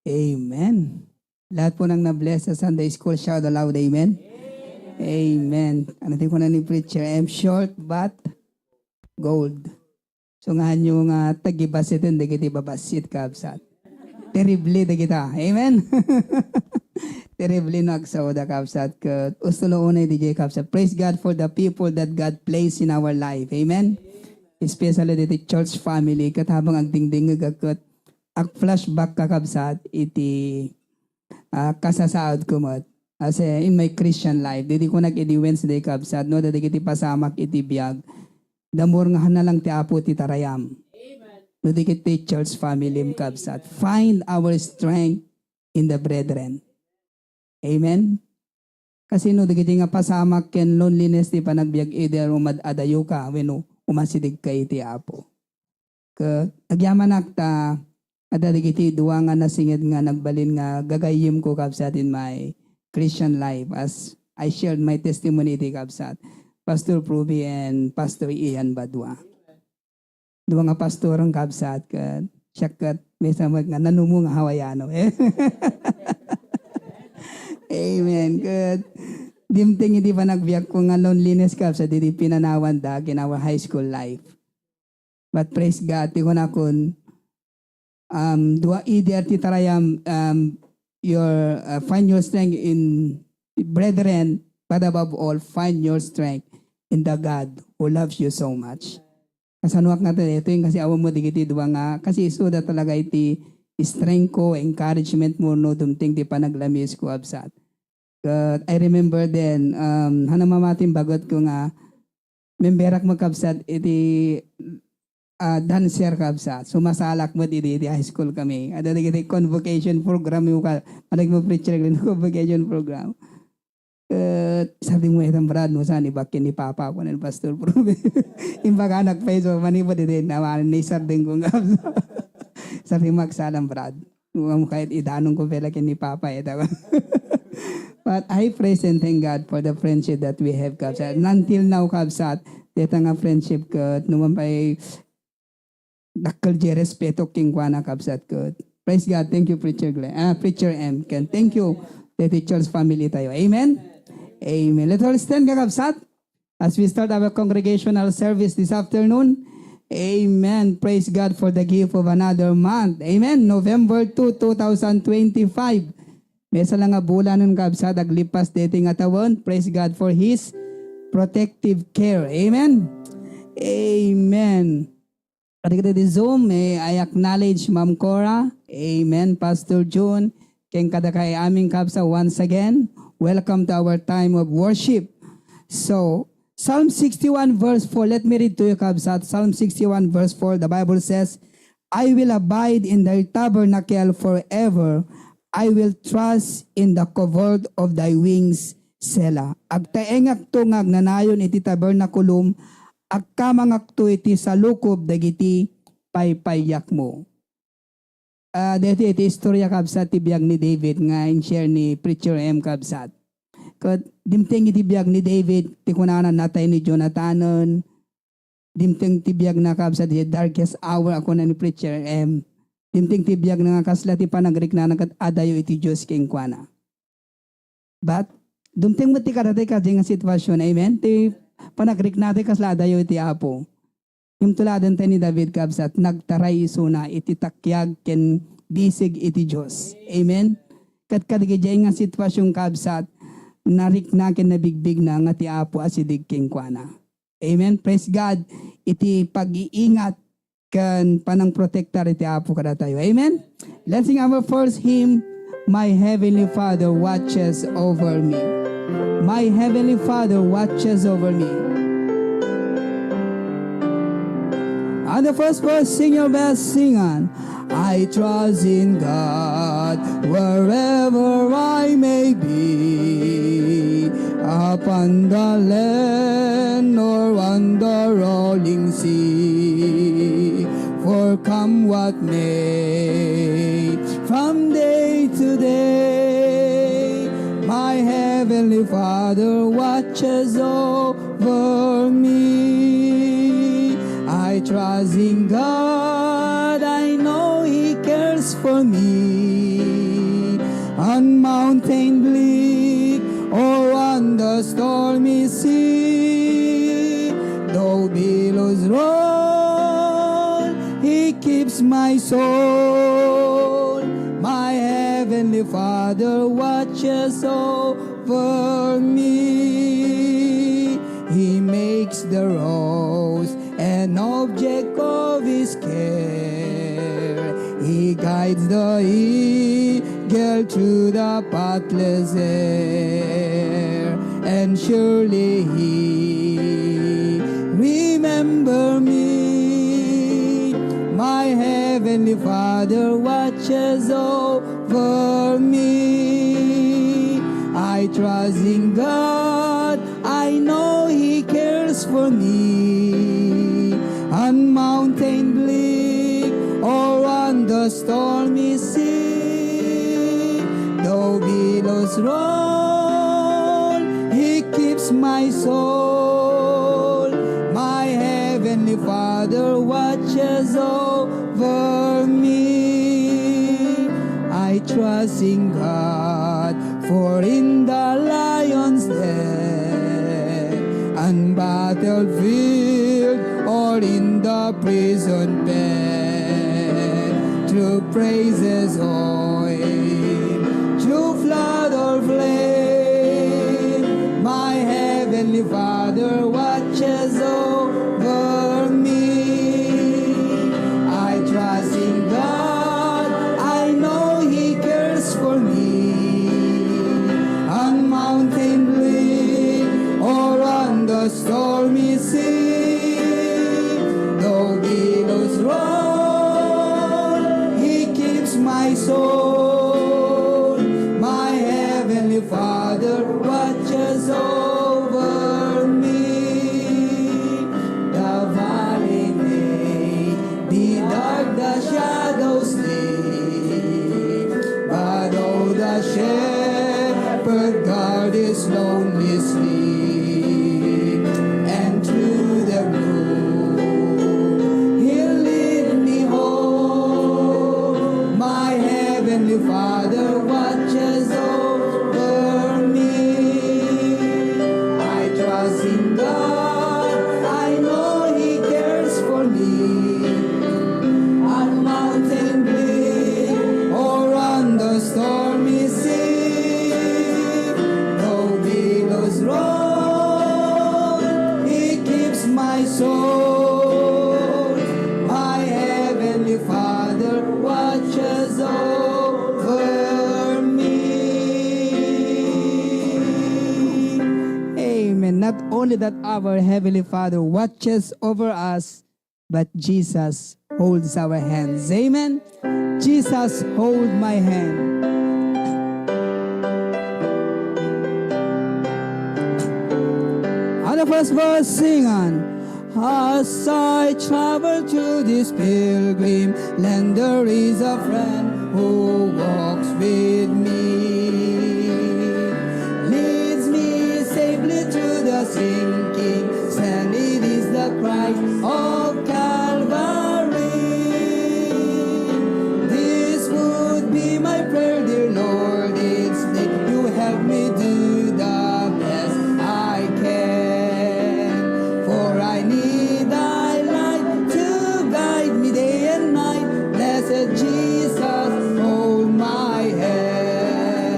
Amen. Lahat po nang na-bless sa Sunday School, shout aloud, amen? Amen. Ano din ko na ni preacher, I'm short but gold. So nga nyo nga tagibasit hindi kita babasit kabsat. Terribly da kita. Amen? Terribly nagsaoda kabsat. Ustulo unay DJ kabsat. Praise God for the people that God placed in our life. Amen? Especially the church family. Katabang ang dingding agakot. Ang flashback kakabsat iti kasasaad ko mo. As in my Christian life, didi ko nag-edi Wednesday kabsat, no, dadi kiti pasamak iti biyag. Damor nga na lang ti apo ti tarayam. No, di kiti church family kabsat. Find our strength in the brethren. Amen? Kasi no, di kiti nga pasamak ken loneliness ti panagbiag either umad-adayo ka, when umasidig ka iti apo. Agyaman akta, ada di kiti duwa nga nasingit nga nagbalin nga gagayim ko kabsat in my Christian life as I shared my testimony iti kabsat. Pastor Pruby and Pastor Ian Badwa. Dua nga pastor ang kabsat kat siyakat may samag nga nanumo nga Hawaiano. Amen. Kat dimting iti pa nagbiyak ko nga loneliness kabsat iti pinanawan da in our high school life. But praise God, ti ko na kun dua ider ti tarayam find your strength in brethren, but above all, find your strength in the God who loves you so much. Kasanuak natin, ito yung kasi awam mo digiti duwa nga, kasi isuda talaga iti strength ko, encouragement mo, no, dumting ti panaglamis ko absat. I remember then, hanamamating bagot ko nga, memberak magkabsat, iti dancer kabsat. Sumasalak mo di high school kami. Ada di convocation program yung preacher ng convocation program. Sabi mo itang brad mo saan ibakin ni Papa ko ng Pastor Probe. Imbaga nagpeso manibo din naman ni sir din kong kabsat. Sabi magsalang brad. Kahit idanong ko pala kin ni Papa But I praise and thank God for the friendship that we have kabsat. Until now kabsat, dito nga friendship ko naman pa'y dakkel je respeto king kuana kabsat ko. Praise God. Thank you, Preacher Glenn. Preacher M. Ken. Thank you, the teacher's family tayo. Amen? Amen. Let's all stand kakabsat as we start our congregational service this afternoon. Amen. Praise God for the gift of another month. Amen. November 2, 2025. Mesa lang nga bulan ng kabsat aglipas dating atawon. Praise God for His protective care. Amen. Amen. Kada di Zoom, I acknowledge Ma'am Cora, amen, Pastor June, keng kada kay aming kabsa once again. Welcome to our time of worship. So, Psalm 61 verse 4, let me read to you kabsa. Psalm 61 verse 4, the Bible says, I will abide in thy tabernacle forever. I will trust in the covert of thy wings, Selah. Agtaengak tungag nanayon iti tabernakulum, agkamangakto iti salukob dagiti paypayak mo. Dito iti istorya kabsat ti biyag ni David nga in-share ni Preacher M kabsat. Kat dimteng iti biyag ni David ti kunanan natay ni Jonathanon. Dimteng ti biyag na kabsat ti darkest hour ako na ni Preacher M. Dimteng ti biyag na kasla ti panagrik na nagat adayo iti Diyos king kuana. But dimteng mo ti karatay ka nga sitwasyon, amen? Ti panagrik natin kasla dayo iti apo. Yung tuladan tayo ni David kabsat, nagtaray isuna iti takyag ken bisig iti Diyos. Amen? Kadigijay nga sitwasyon kabsat, narik na ken nabigbig na nga ti apo asidig king kuana. Amen? Praise God. Iti pag-iingat ken panang protector iti apo kada tayo. Amen? Let's sing our first hymn, My Heavenly Father watches over me. My Heavenly Father watches over me. On the first verse, sing your best, sing on. I trust in God wherever I may be, upon the land or on the rolling sea. For come what may, from day to day, my Heavenly Father watches over me. I trust in God, I know He cares for me. on mountain bleak or on the stormy sea. Though billows roll, He keeps my soul. My heavenly Father watches over me. He makes the rose an object of His care. He guides the eagle through the pathless air, and surely He remember me. My heavenly Father watches over me. I trust in God, I know He cares for me. On mountain bleak or on the stormy sea, though billows roll, He keeps my soul. My heavenly Father watches over me. I trust in God, for in the lion's den and battlefield or in the prison bed, through praises or through flood or flame, my heavenly Father watches over me. I trust in God, I know He cares for me. On mountain bleak or on the stormy sea, though billows roll, He keeps my soul. My heavenly Father watches over me. The valley may be dark, the shadows deep, but oh, the shepherd guard His lonely sleep, and through the gloom He'll lead me home. My heavenly Father watches over me. I trust in God, I know He cares for me. On mountain bleak or on the stormy sea, though billows roll, He keeps my soul. My heavenly Father watches over me. Amen. Not only that our heavenly Father watches over us, but Jesus holds our hands. Amen. Jesus, hold my hand. On the first verse, sing on. As I travel to this pilgrim land, there is a friend who walks with me, leads me safely to the sinking sand. It is the Christ of Calvary. This would be my prayer, dear Lord, each day You help me do the best I can. For I need Thy light to guide me day and night. Blessed Jesus, hold my hand.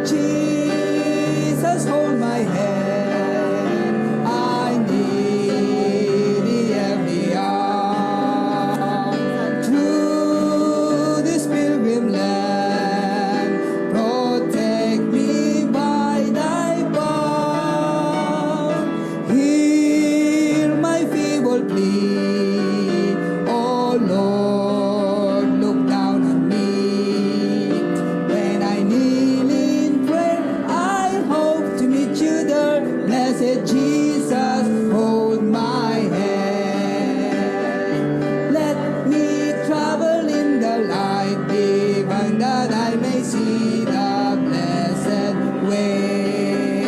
Jesus, hold my hand. I need Thee every hour. Through this pilgrim land, protect me by Thy power. Hear my feeble plea, oh Lord, look down on me. When I kneel in prayer, I hope to meet You there. Blessed Jesus, hold my hand. Let me travel in the light divine, that I may see the blessed way.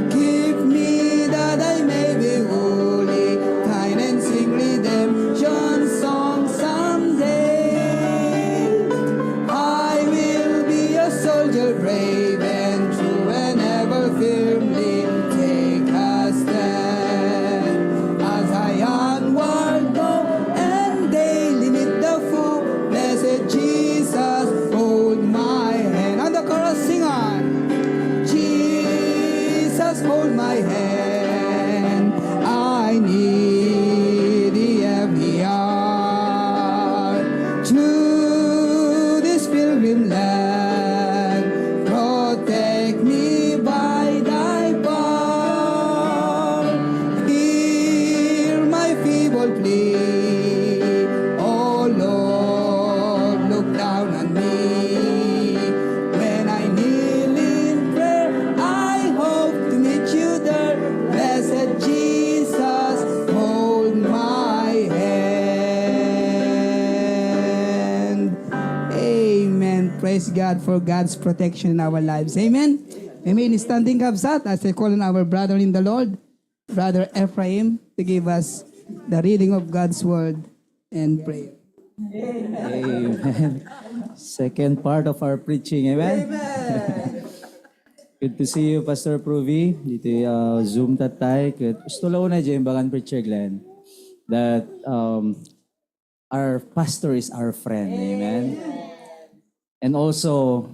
Give me that I may be holy, kind and sing praise God for God's protection in our lives. Amen? Amen. Standing kabsat as I call on our brother in the Lord, Brother Ephraim, to give us the reading of God's word and prayer. Amen. Second part of our preaching. Amen. Good to see you, Pastor Pruvi. Dito Zoom tatay. Gusto lang na dyan bagan Preacher Glenn that our pastor is our friend. Amen. And also,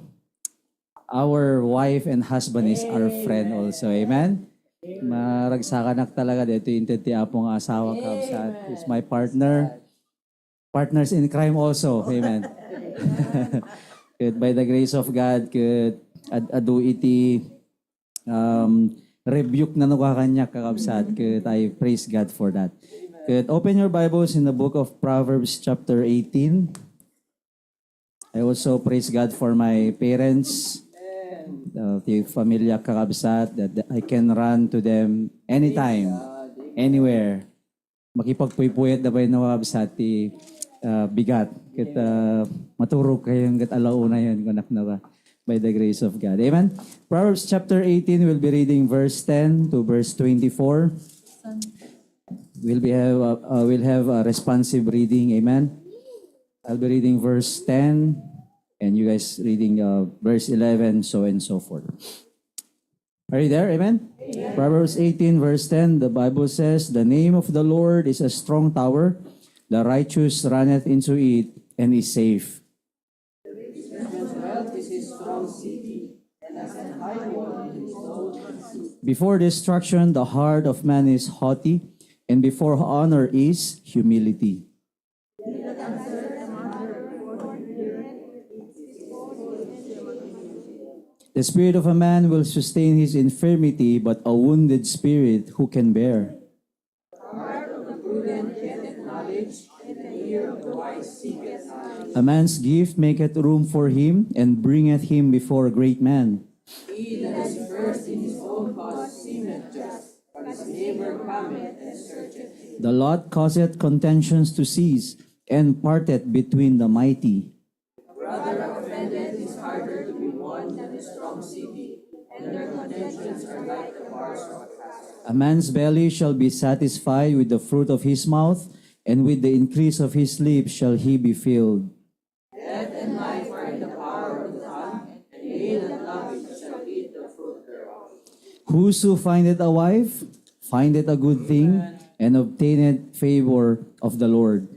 our wife and husband is our friend also. Amen. Maragsakanak talaga dito yung ti apong asawa kabsat. Is my partner. Partners in crime also. Amen. Good. By the grace of God, good. Adu iti rebuke na nakakanya kakabsat. Good. I praise God for that. Good. Open your Bibles in the book of Proverbs chapter 18. I also praise God for my parents, the familia kakabsat, that I can run to them anytime, anywhere. Makipagpuypuyat na ba yung nakabsat, bigat. Maturog kayong alauna yun, kunak na ba, by the grace of God. Amen? Proverbs chapter 18, we'll be reading verse 10 to verse 24. We'll have a responsive reading. Amen? I'll be reading verse 10, and you guys reading verse 11, so and so forth. Are you there? Amen? Proverbs 18, verse 10, the Bible says, "The name of the Lord is a strong tower. The righteous runneth into it and is safe." Before destruction, the heart of man is haughty, and before honor is humility. The spirit of a man will sustain his infirmity, but a wounded spirit who can bear? A man's gift maketh room for him, and bringeth him before a great man. He that is first in his own cause seemeth just, but his neighbor cometh and searcheth. The Lord causeth contentions to cease, and parteth between the mighty. Brother offended is harder to be won than a strong city, and their contentions are like the bars of a castle. A man's belly shall be satisfied with the fruit of his mouth, and with the increase of his lips shall he be filled. Death and life are in the power of the tongue, and they that love it shall eat the fruit thereof. Whoso findeth a wife, findeth a good thing, and obtaineth favor of the Lord.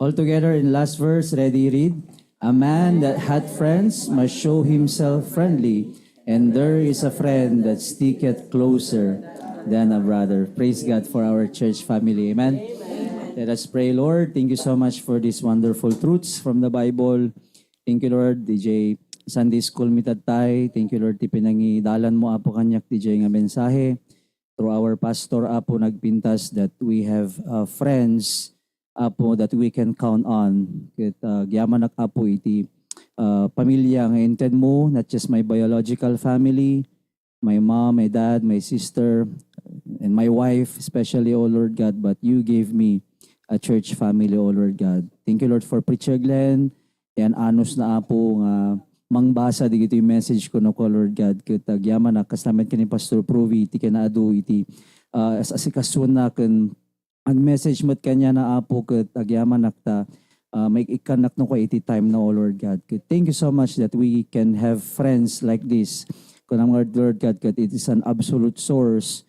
Altogether, in last verse, ready, read. A man that hath friends must show himself friendly, and there is a friend that sticketh closer than a brother. Praise God for our church family. Amen. Let us pray, Lord. Thank you so much for these wonderful truths from the Bible. Thank you, Lord. DJ Sunday School mitatay. Thank you, Lord. Ti pinangidalan mo apo kanyak DJ nga mensahe. Through our pastor apo nagpintas that we have friends apo that we can count on. Gyaman apo iti pamilya nga inted mo, not just my biological family, my mom, my dad, my sister, and my wife, especially, oh Lord God, but you gave me a church family, oh Lord God. Thank you, Lord, for Preacher Glenn. Yan, anos na apo nga mangbasa di ito yung message ko no ko, Lord God. Gyaman na, kasamet ka ni Pastor Pruvi, iti kanaado iti asikasun na kan ang message mo't kanya na apo ket agyaman nakta may ikanak no ko iti time na, oh Lord God. Thank you so much that we can have friends like this. Kung ang Lord God, it is an absolute source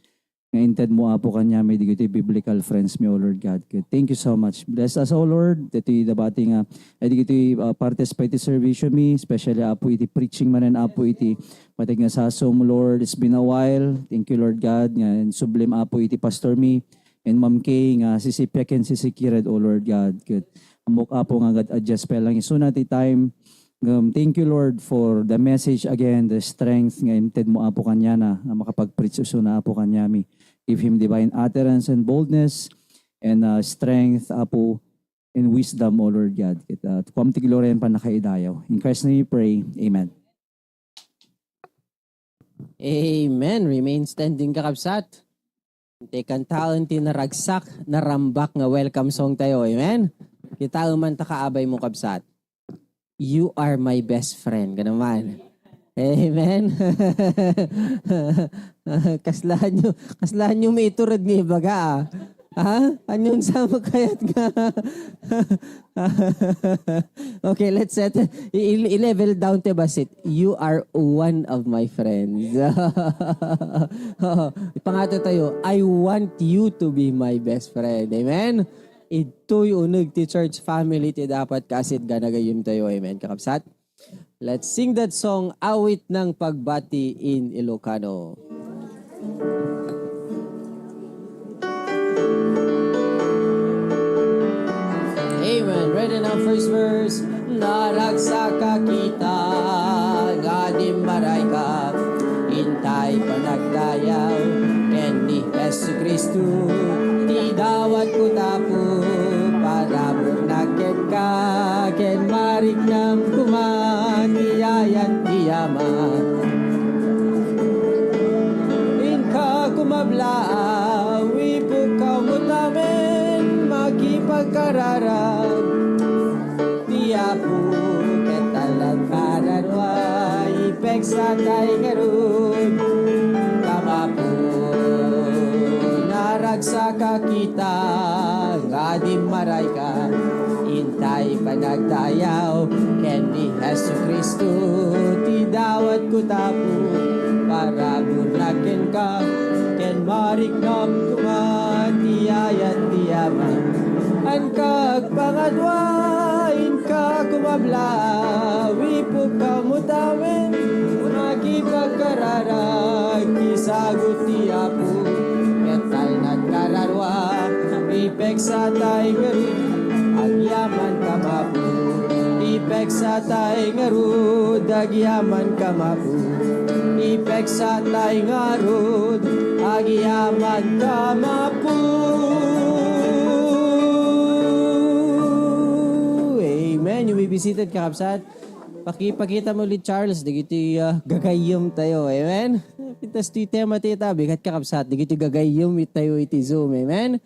nga inted mo apo kanya may digiti biblical friends mi, oh Lord God. Thank you so much. Bless us, oh Lord. Diti dabati nga ay digiti partes pa iti service mi, especially apo iti preaching manen apo iti patig nga sasom, Lord. It's been a while. Thank you, Lord God. Nga sublim apo iti pastor mi and Ma'am Kay nga sisipek and sisikired, oh Lord God. Amok apo nga adjust pa lang iso na ti time. Thank you, Lord, for the message again, the strength nga inted mo apo kanya na makapag-preach uso na apo kanya mi. Give him divine utterance and boldness and strength apo and wisdom, O Lord God. Kuam ti glory pa nakaidayaw. In Christ's name we pray. Amen. Amen. Remain standing kakabsat. Iti kantaon ti naragsak, narambak nga welcome song tayo. Amen? Kita man takaabay mo kabsat. You are my best friend. Ganaman. Amen? kaslahan nyo may iturad nga ibaga ah. Ha? Anyon sa makayat nga? Okay, let's set i-level down te basit. You are one of my friends. Ipangato tayo, I want you to be my best friend. Amen? Ito'y unag ti church family ti dapat kasit ganagayim tayo. Amen, kakapsat? Let's sing that song, Awit ng Pagbati in Ilocano. Amen. Ready now, first verse. Naragsaka kita, gadim maray ka, intay panagdayaw, ken ni Jesu Kristu, ti dawat ko tapo, para murnaket ka, ken marik nam kumatiyayan tiyaman. Inka kumablaaw, ipukaw mo tamen, makipagkararag, tiyapo, ketalang kadarwa, ipek sa tay ngarun, kamapo, naragsaka kita, ngadim maray ka, intay panagdayaw, ken ni Jesu Kristu, ti dawat ko tapo, para bunakin ka, ken marik nam kumatiyayan tiyaman. An kagpangadwain ka kumabla, wipog ka mutawen, makipagkararag, isagot tiyapo, ketal nagkararwa, ipek sa tay garud, agyaman kamapu, ipek sa tay garud, agyaman kamapu, ipek sa tay garud, agyaman kamapu. Amen. You may be seated, kakapsat. Pakipakita mo ulit, Charles. Digiti gagayom tayo. Amen. Pitas ti tema tita. Bigat kakapsat. Digiti gagayom tayo iti Zoom. Amen.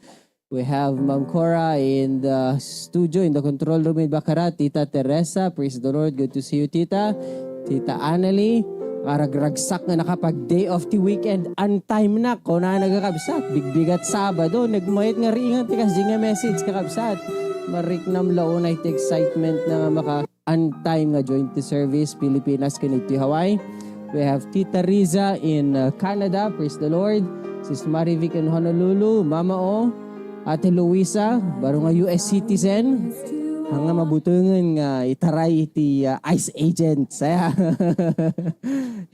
We have Ma'am Cora in the studio, in the control room in Baccarat. Tita Teresa. Praise the Lord. Good to see you, Tita. Tita Annalie. Karagragsak nga nakapag-day of the weekend. On-time na. Kung na nagkakabsat. Bigbigat Sabado. Nagmayat nga ringan. Tikas di nga message kakabsat. Marik nam launay ti excitement na nga maka on-time nga joint the service Pilipinas kaniti Hawaii. We have Tita Riza in Canada. Praise the Lord. Sis Marivic in Honolulu. Mama O. Ate Luisa. Baro nga US citizen. Hanga mabutungan nga itaray iti ICE agent. Saya.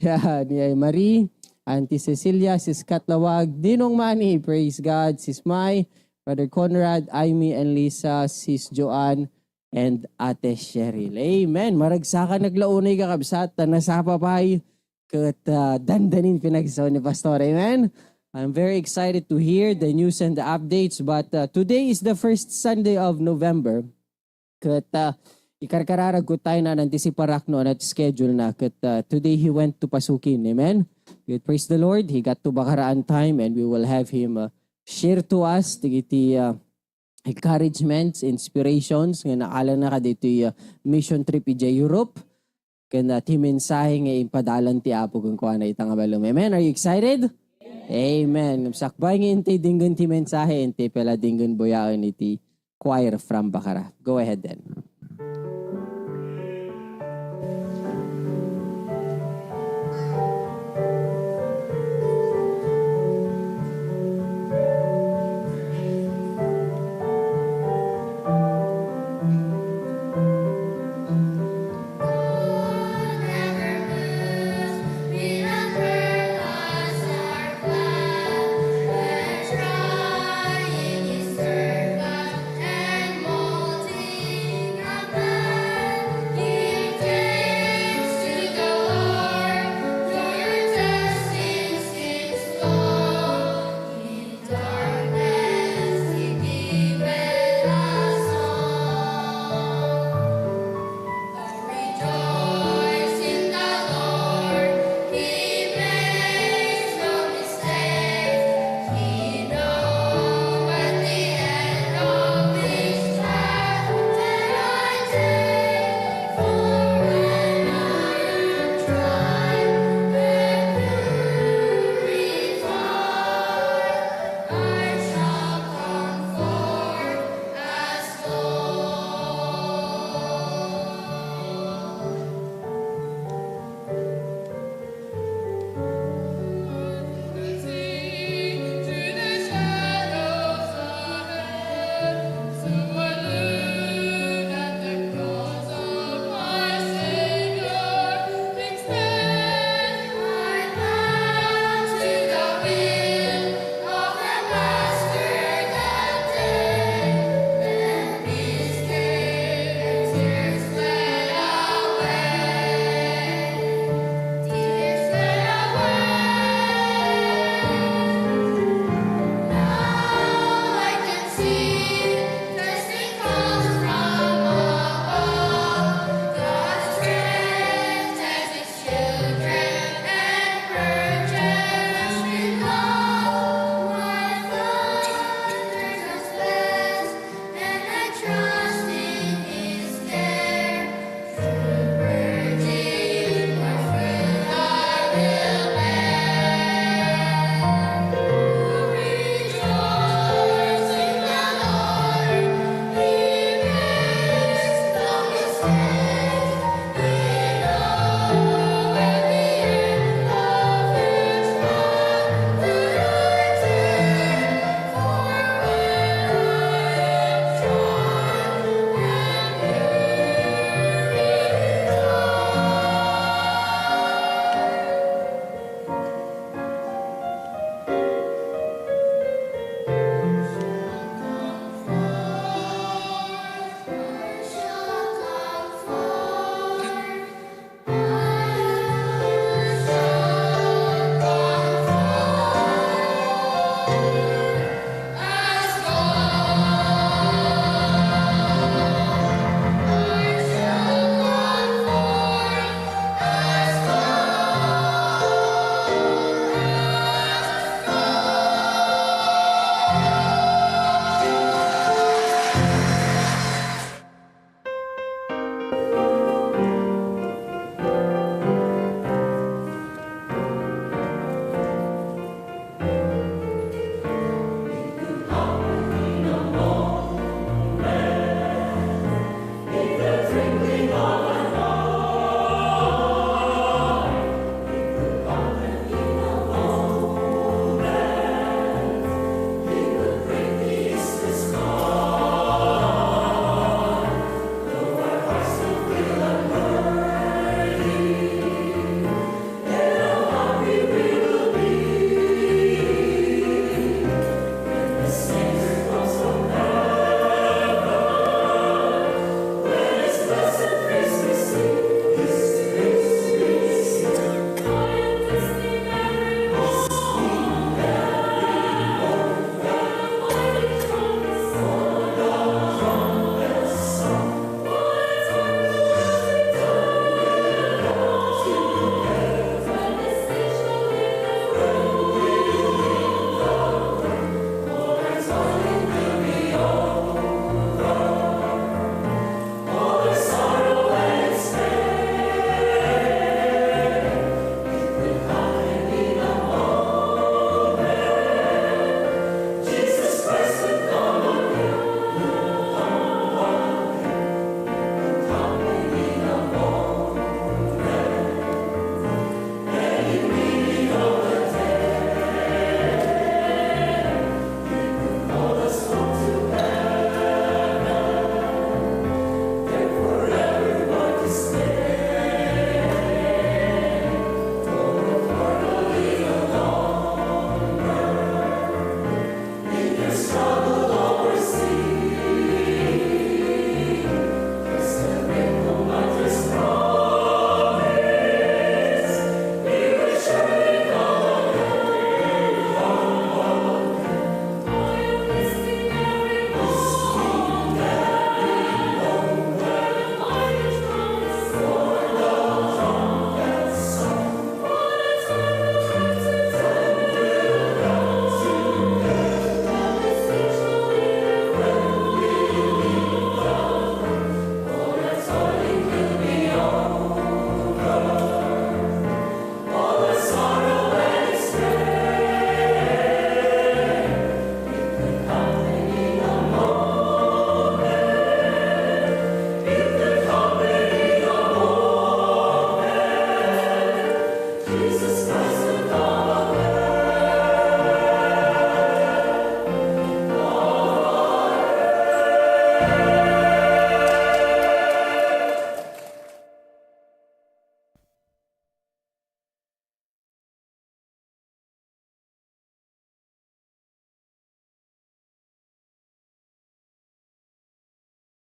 Yan. Ni Marie. Auntie Cecilia. Sis Katlawag. Dinong Manny. Praise God. Sis Mai. Brother Conrad, Amy, and Lisa, Sis Joanne, and Ate Cheryl. Amen. Maragsakan naglaunay kakabsat, nasapapay, kat dandanin pinagsaw ni Pastor. Amen. I'm very excited to hear the news and the updates, but today is the first Sunday of November. Kat ikarkararag ko tayo na nantisiparak no at schedule na. Kat today he went to Pasukin. Amen. Good, praise the Lord. He got to Bacaraan time and we will have him share to us iti encouragements, inspirations nga naala na ka dito mission trip ija Europe. Kaya ti mensahe nga impadalan ti Apo kung kuha na itang abalong. Amen. Are you excited? Amen. Sakbay nga inti dinggan ti mensahe, inti pala dinggan boyaan iti choir from Bacara. Go ahead then. Trying his circle and molting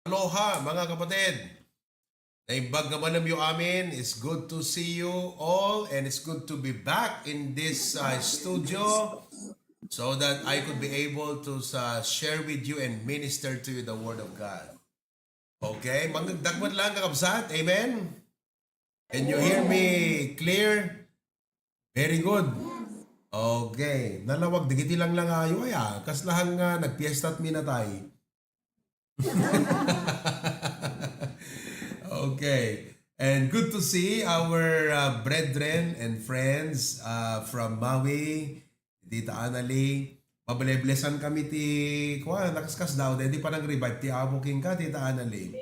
Aloha mga kapatid! Naimbag naman ng amin. It's good to see you all and it's good to be back in this studio so that I could be able to share with you and minister to you the Word of God. Okay? Magdagman lang kakabsat. Amen? Can you hear me clear? Very good. Okay. Nalawag, digiti lang ayo ay kas lahang nagpiesta at minatay. Okay. And good to see our brethren and friends from Maui, Tita Annalie. Mabaleblesan kami ti, nakaskas daw, di pa nang-revive ti Amo King ka, Tita Annalie.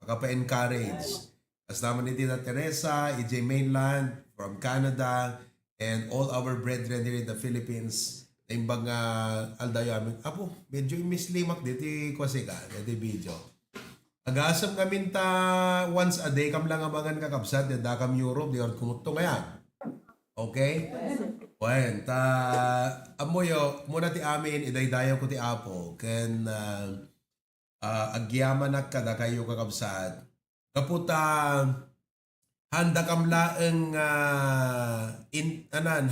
Makapa-encourage. As naman ni Tita Teresa, EJ Mainland from Canada, and all our brethren here in the Philippines. Imbang aldayo amin. Apo, medyo mislimak dito kasi ka, dito video. Agasam kami ta once a day kam lang abangan kakabsat da kam Europe di or kumuto ngayon. Okay? Wen ta amoyo muna ti amin idaydayo ko ti Apo ken agyaman kada kayo kakabsat. Kaputa handa kam laeng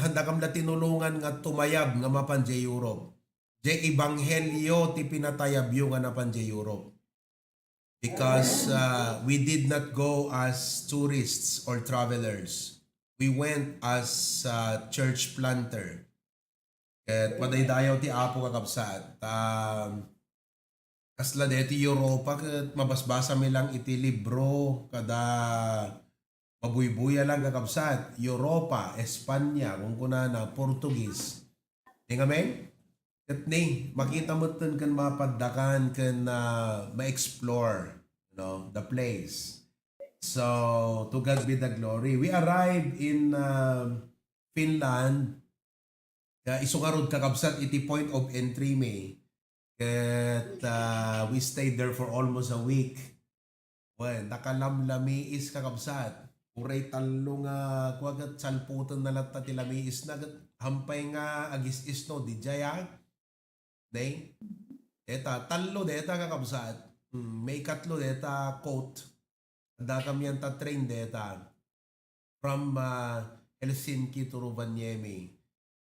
handa kam la tinulungan nga tumayab nga mapan je Europe. Je ebanghelyo ti pinatayab nga napan je Europe. Because we did not go as tourists or travelers. We went as church planter. At padaydayaw ti Apo kakabsat. Kasla deti Europa kat mabasbasa mi lang iti libro kada mabuybuya lang kakabsat. Europa, Espanya, kung kuna na Portuguese. Amen? Kat ni, makita mo tan kan mapaddakan kan ma-explore, the place. So, to God be the glory. We arrived in Finland. Isungarod kakabsat iti point of entry me. Kat we stayed there for almost a week. Well, nakalamlami is kakabsat. Uray talo nga kuwagat salputan na latta ti lamiis na hampay nga agis-is no di jaya. Day, deta talo deta kakabsat. May katlo deta coat. Da kami ang train deta from Helsinki to Rovaniemi.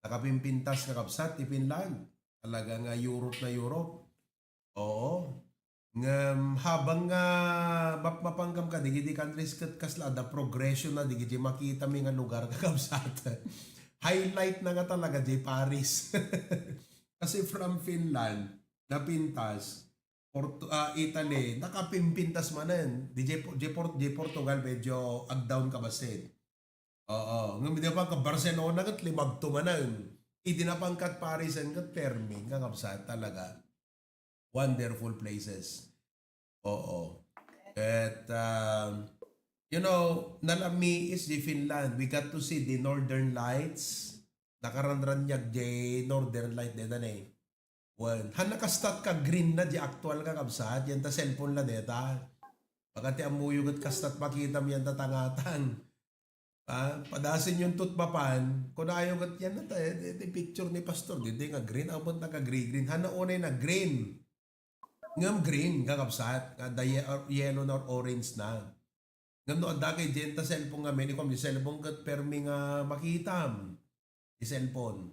Nakapimpintas kakabsat ti Finland. Talaga nga Europe na Europe. Oo. Habang nga mapanggam ka, digiti countries kasla, the progression na, digiti makita mi nga lugar kakabsat. Highlight na nga talaga, di Paris. Kasi from Finland, napintas, Italy, nakapimpintas manan. Di Portugal, medyo ag-down ka basit. Oo. Ngayon, di pa ka Barcelona, kat limag tumanan. Idinapangkat Paris, and kat Permi, kakabsat talaga. Wonderful places. Oo. At, nalami is di Finland. We got to see the Northern Lights. Nakarandranyag di Northern Light deta na eh. Well, nakastat ka green na di actual ka kabsat. Yan ta cellphone la deta. Pagkati amuyugot kastat makita mo yan tatangatan. Padasin yung tutpapan. Kung ayaw gat yan na tayo, picture ni Pastor. Hindi nga green. Abot na ka green. Unay na green. Ngam green kakabsat. Yellow na or orange na. Ngam no adagay dyan ta cellphone nga. May di cellphone kat permi nga makitam. Di cellphone.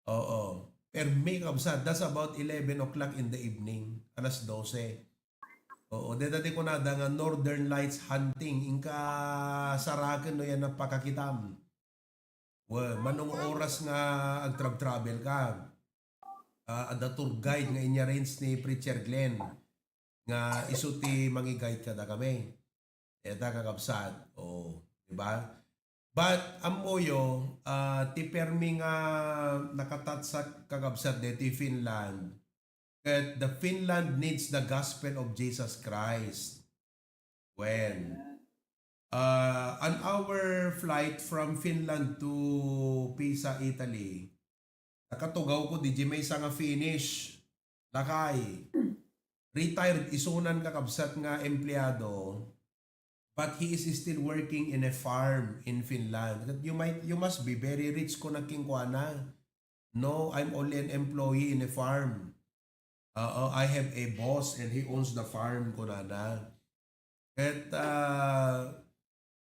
Oo. Permi kabsat. That's about 11 o'clock in the evening. Alas 12. Oo. Dati ko nada nga Northern Lights hunting. Inka sarakan no yan na pakakitam. Well, manong oras nga ag-travel ka. The tour guide nga inya-range ni Preacher Glenn. Nga isuti mangi-guide ka da kami. Eta kakabsat. Oo. Diba? But amoyo, ti permi nga nakatat sa kakabsat deti Finland. That the Finland needs the gospel of Jesus Christ. When on our flight from Finland to Pisa, Italy, nakatugaw ko di may nga finish. Nakay. Retired isunan kakabsat nga empleyado. But he is still working in a farm in Finland. You must be very rich ko nagkingkwana. No, I'm only an employee in a farm. I have a boss and he owns the farm ko na. At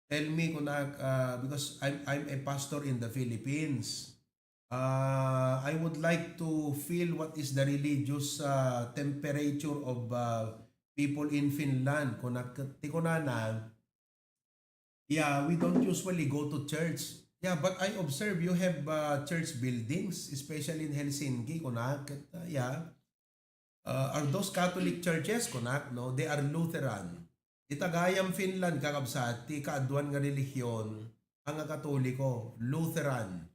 tell me because I'm a pastor in the Philippines. I would like to feel what is the religious temperature of people in Finland. Yeah, we don't usually go to church. Yeah, but I observe you have church buildings, especially in Helsinki. Yeah. Are those Catholic churches? No, they are Lutheran. Itagayam Finland kakabsat, ti kaaduan nga relihiyon, ang Katoliko, Lutheran.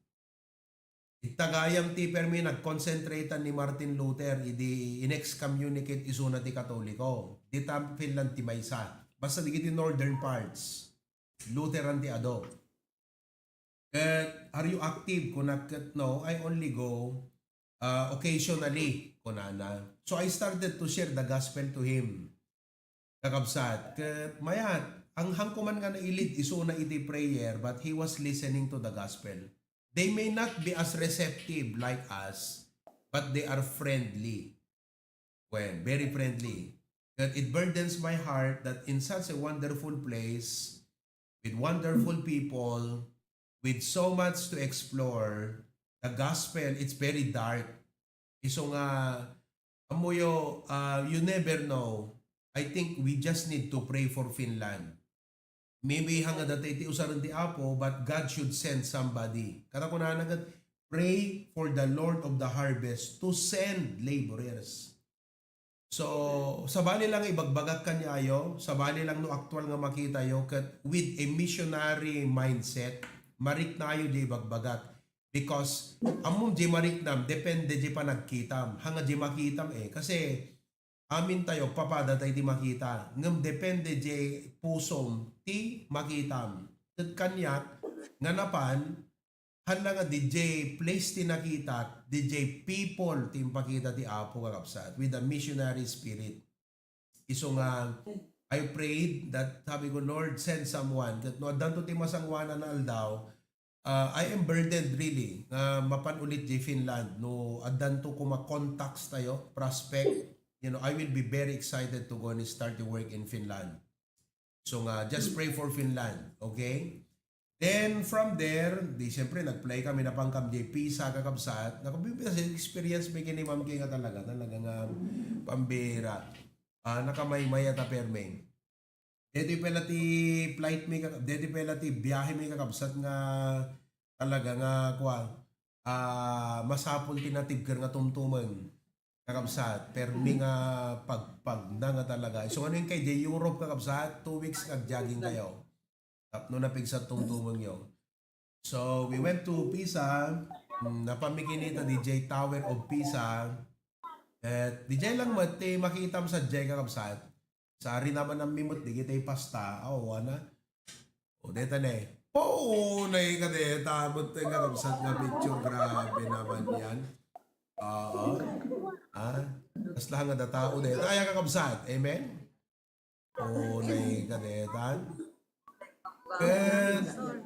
Itagayam ti permi nag-concentratean ni Martin Luther, idi in-excommunicate isuna ti Katoliko. Di tam Finland ti maysa. Basta di northern parts. Lutheran ti ado. Are you active? No, I only go occasionally. So I started to share the gospel to him. Kakabsat. Mayat, ang hangkuman nga na ilid iso na iti prayer, but he was listening to the gospel. They may not be as receptive like us, but they are friendly. Well, very friendly. It burdens my heart that in such a wonderful place, with wonderful people, with so much to explore, the gospel, it's very dark. Iso nga, amoyo, you never know. I think we just need to pray for Finland. Maybe hanga dati iti usaran ti Apo, but God should send somebody. Kata ko na agad, pray for the Lord of the harvest to send laborers. So, sabali lang ibagbagak ka niyayo, sabali lang no actual nga makita yo, kat with a missionary mindset, marik na ayo di ibagbagak. Because, among di marik nam, depende di pa nagkitam. Hanga di makitam kasi amin tayo, papada tayo di makita. Ngam depende di pusom, ti makitam. Kat kanyak, nganapan, handa nga DJ place ti nakita, DJ people ti pakita ti Apo kakapsat with a missionary spirit. Iso nga, I prayed that sabi ko, Lord, send someone. That no, danto ti masangwana na aldaw, I am burdened really. Mapan ulit di Finland. No, adanto ko ma-contacts tayo, prospect. I will be very excited to go and start the work in Finland. So nga, just pray for Finland. Okay? Then from there, siyempre nag-play kami na pangkam JP sa kakabsat. Nakabibigay sa experience may kini Ma'am Kay nga talaga nga pambira. Nakamay-maya ta permeng. Dito pala ti flight may dito pala ti biyahe may kakabsat nga talaga nga masapol tinatibker nga tumtuman kakabsat. Permi nga pagpag na nga talaga. So ano yung kay Europe kakabsat, 2 weeks kag-jogging kayo. No napigsa tungtumang yun. So, we went to Pisa. Napamikinita DJ Tower of Pisa. At DJ lang mati makita mo sa DJ kakabsat. Sa ari naman ng mimot, di kita pasta. Wana. O, deta na eh. Oo, naikadeta. Buti kakabsat nga picture. Grabe naman yan. Oo. Mas lang nga tao deta. Ay, kakabsat. Amen? Oo, naikadeta.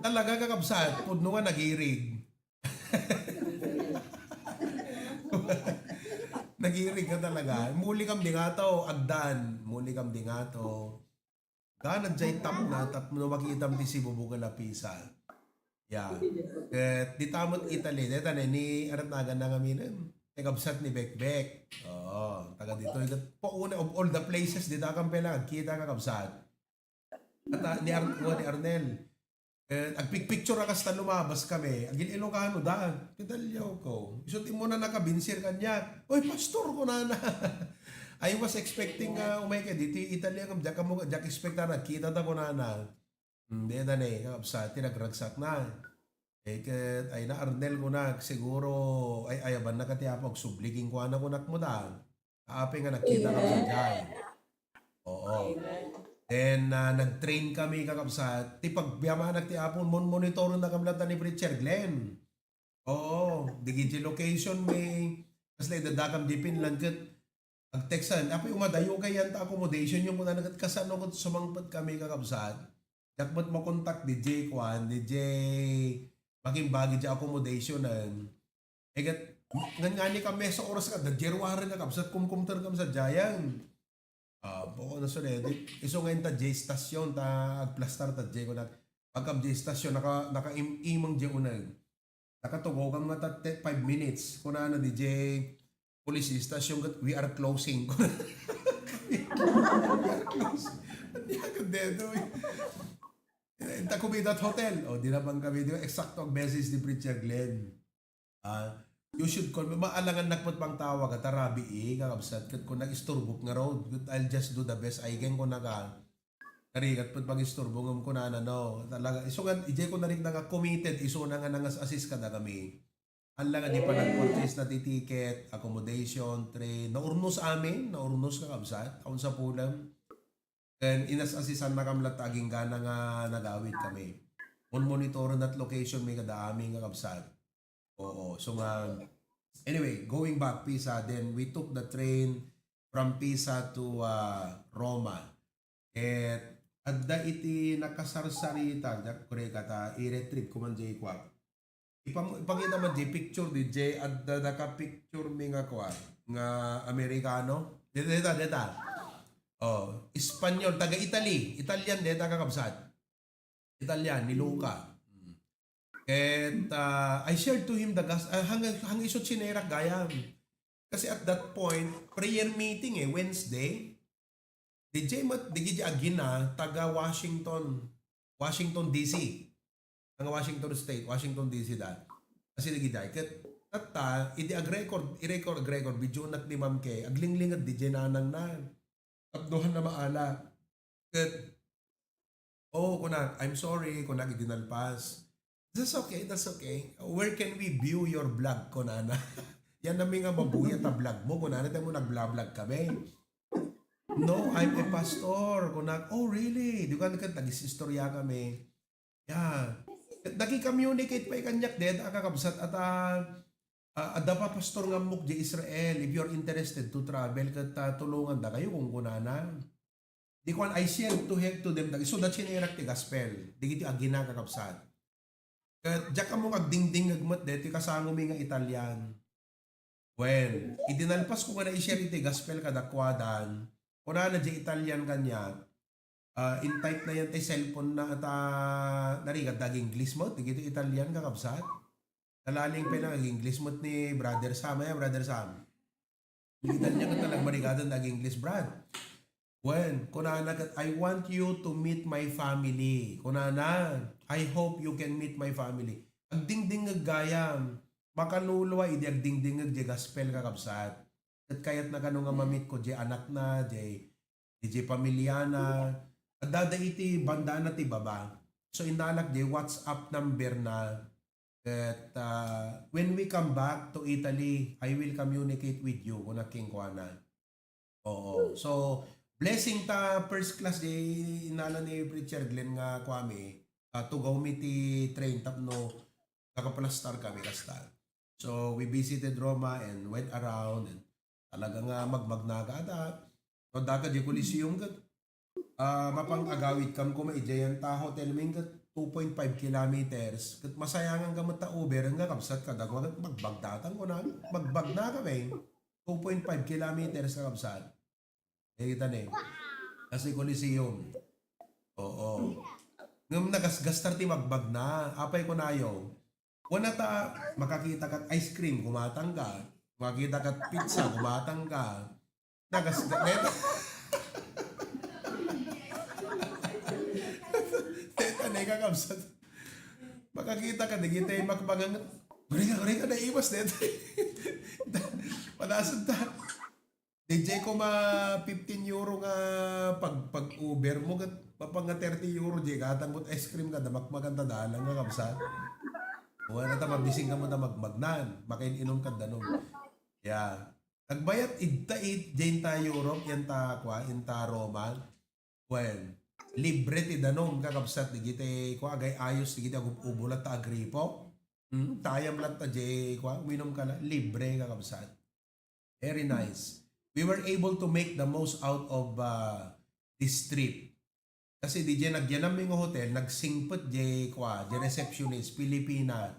Talaga kakabsat, pudno nga nagirig. Nagirig ka talaga. Muli kam dingato, agdan. Muli kam dingato. Ganad jay tap no makitam di si Bubuga la Pisa. Yeah. Di tamot Italy. Deta ni arat na ngamin. Kakabsat ni Bekbek. Oo, taga dito. Pauna of all the places, dita kang pala, kita kakabsat. At ni Arnel, agpicture na kasta lumabas kami. Agil Ilocano daan. Kadalyaw ko. Isutin mo na nakabinsir kanya. Oy, pastor ko na. I was expecting umay dito Italia kam jak expect na kita ta ko na. Hindi na kapsa tinagragsak na. Ay na Arnel ko na siguro ay ayaban na katiapag subliging ko ana ko mo da. Aapi nga nakita ka sa diyan. Oo. Then, nag-train kami kakabsat. Pagbiyaman ti apon, monitoron na kami ni Preacher Glenn. Oo, digiti location may, kasi dadakam di Finland kat, ag-texan, apo yung madayo kayan ta accommodation yung muna nagkasano ko sumangpat kami kakabsat. Dakmat makontak DJ Kwan, DJ, maging bagi di accommodation. Egat, Nga kami sa oras ka, dagjerwaran ka kabsat, kumkumtar ka sa Jayang. Boko na sunod. Iso ngayon ta J station, ta agplastar ta J ko na. Pagka J station, naka-imang J unag. Nakatugaw kang mata 5 minutes. Kung na di J police station, we are closing. We are closing. Hindi agad dito. Inta kumidat hotel. O, di na bang kami. Di ba, eksakto ang message ni Preacher Glenn. You should call me. Maalangan nakpot pang tawag at arabi kakabsat. Kung nag-isturbok nga road, I'll just do the best I can kung karigat put pag isturbo ngam ko na no. Talaga, iso nga, ijay ko na rin nga committed, iso na nga assist ka na kami. Ang lang di pa nag-purchase na ticket, accommodation, train, naurnos amin, naurnos kakabsat, kaun sa pulam. And inas-assisan na kamlat aging gana nga nagawid kami. On monitoran that location may kadaaming kakabsat. Oo. So anyway, going back Pisa, then we took the train from Pisa to Roma. Adda iti nakasarsarita, kore kata i-retrieve ko man jay kwa. Ipangita man jay picture di jay adda naka-picture mi nga kwa nga Amerikano. Deta. Oh, Espanyol, taga Italy. Italian deta kakabsat. Italian ni Luca. And I shared to him the gas hang isot sinerak gayam. Kasi at that point, prayer meeting Wednesday. DJ Agina taga Washington DC. Taga Washington State, Washington DC da. Kasi digijay ket tatta i-record video nak ni Ma'am Kay aglingling at DJ nanang na. Abduhan na maala. Ket I'm sorry kung nagidinalpas. That's okay. Where can we view your vlog, Konana? Yan namin nga mabuya ta vlog mo. Konana, tayo mo nag-vlog kami. No, I'm a pastor. Oh, really? Di ka nag-istorya kami. Yeah. Nag-communicate pa ikanyak din, kakabsat at ada pa pastor nga muk di Israel. If you're interested to travel, kat tulungan da kayo kung kunana. Di ko I share to help to them. So, that's sinerak ti gospel. Di kiti agina kakabsat. Diyak ka mo kagdingding agmat deti kasama mi nga Italian. Well, idinalpas ko nga na i-share iti gospel kadakwadan. Kuna na di Italian kanya. In-type na yan tay cellphone na at narigat daging English mo. Tigito Italian kakabsat. Nalaling pa na English mo ni Brother Sam. Brother Sam. Italian ka talang marigadan daging English, Brad. When, kunana, I want you to meet my family. Kunana, I hope you can meet my family. Agdingding gayam. Makaluluwa, idi agdingding di gospel kakabsat. At kaya't na kanong nga mamit ko, di anak na, di pamilya na. At dada iti banda na ti baba. So inalak di WhatsApp number na. That when we come back to Italy, I will communicate with you kung naking kuana. Oo. So, blessing ta first class di inala ni Preacher Glenn nga kwami to go mi ti train tapno nakaplastar kami kasta. So we visited Roma and went around and talaga nga magmagnaga ata. So daga di Coliseum kat mapang agawid kam ko maijayan ta hotel ming kat 2.5 kilometers. Kat masayangan ka mata Uber nga kapsat ka dagwa kat magbagdatan ko na magbagna kami 2.5 kilometers ka kapsat. Kita na kasi Coliseum. Oo. Ngam nagasgastar ti magbag na. Apay ko na ayaw. Wala ta makakita kat ice cream, kumatang ka. Makakita kat pizza, kumatang ka. Nagasgastar. Teta na ikakabsat. Makakita ka, nagita yung makbagang. Guri ka na iwas neta. Palasad ta. DJ ko 15 euro nga pag Uber mo papang nga 30 euro di katang mo ice cream ka damak maganda dalang nga kabsa. Wala ta mabising ka mo na magmagnan, makainom ka danon. Yeah. Nagbayat idta 8 ta Europe yan ta Roma. Well, libre ti danom kakabsat di gite ko agay ayos di gite ubulat ta agripo. Tayam lang ta jay ko minom ka na libre kakabsat. Very nice. We were able to make the most out of this trip. Kasi di dyan nagyanam yung hotel, nagsingpot di receptionist, Pilipina.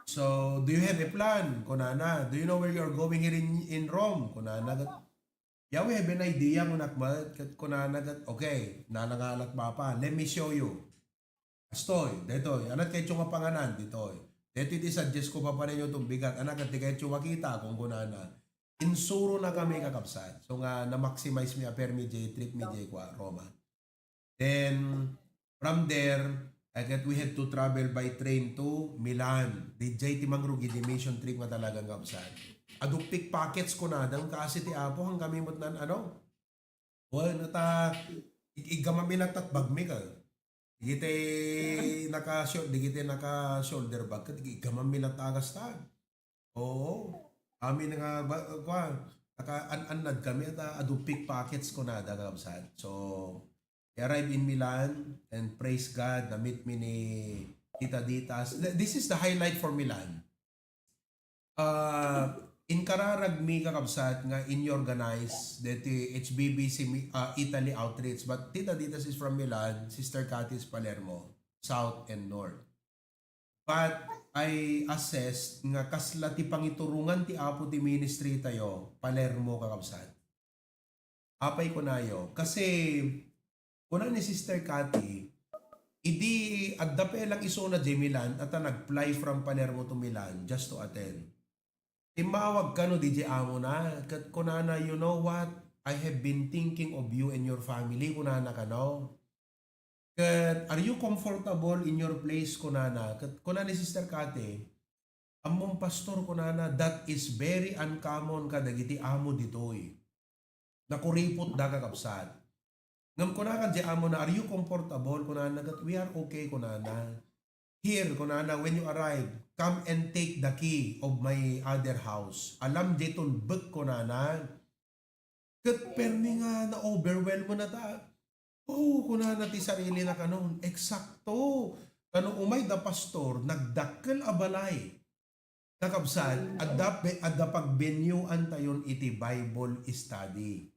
So, do you have a plan? Kunana, do you know where you're going here in Rome? Kunana, yeah, we have an idea kunana, okay, nanangalat papa, let me show you. Astoy, detoy, anak kayo nga panganan, ditoy. Dito iti suggest ko pa pa ninyo itong bigat, anak at di kayo makita kung kunana. Insuro na kami kakapsat. So nga, na-maximize mi aper mi J, trip mi J kwa, Roma. Then, from there, we had to travel by train to Milan. Di J timangrugi di mission trip nga talagang kapsat. Aduk pickpockets ko na, dang kasi ti apo hang kamimot nan ano. Well, nata, igamamilat at bagmi ka. Digite naka shoulder bag ka, igamamilat agas ta. Oo. Amin nga, naka-anad kami at aduk pickpockets ko na, dagang kapsat. So, I arrived in Milan and praise God, na-meet me ni Tita Ditas. This is the highlight for Milan. In kararag mi kakabsat nga in-organize dati HBBC Italy outreach, but Tita Ditas is from Milan, Sister Cathy is Palermo, South and North. But I assessed nga kasla ti pangiturungan ti apo ti ministry tayo, Palermo kakabsat. Apay ko nayo. Kasi kuna ni Sister Cathy, idi agdape lang iso na di Milan at nag-fly from Palermo to Milan just to attend. Timawag ka no DJ amo na. Kat kunana, you know what? I have been thinking of you and your family. Kunana ka no. Kat, are you comfortable in your place kunana? Kat kunana ni Sister Cathy, among pastor kunana, that is very uncommon kadagiti amo ditoy. Nakuripot da kakapsat. Ngam kunana di amo na, are you comfortable? Kunana, we are okay kunana. Here, kunana, when you arrive, come and take the key of my other house. Alam ditong bag kunana. Kat permi nga na-overwhelm mo na ta. Oh, kunana ti sarili na kanon. Eksakto. Kano umay da pastor, nagdakkel abalay. Nakabsal, adda pagbenyuan tayon iti Bible study.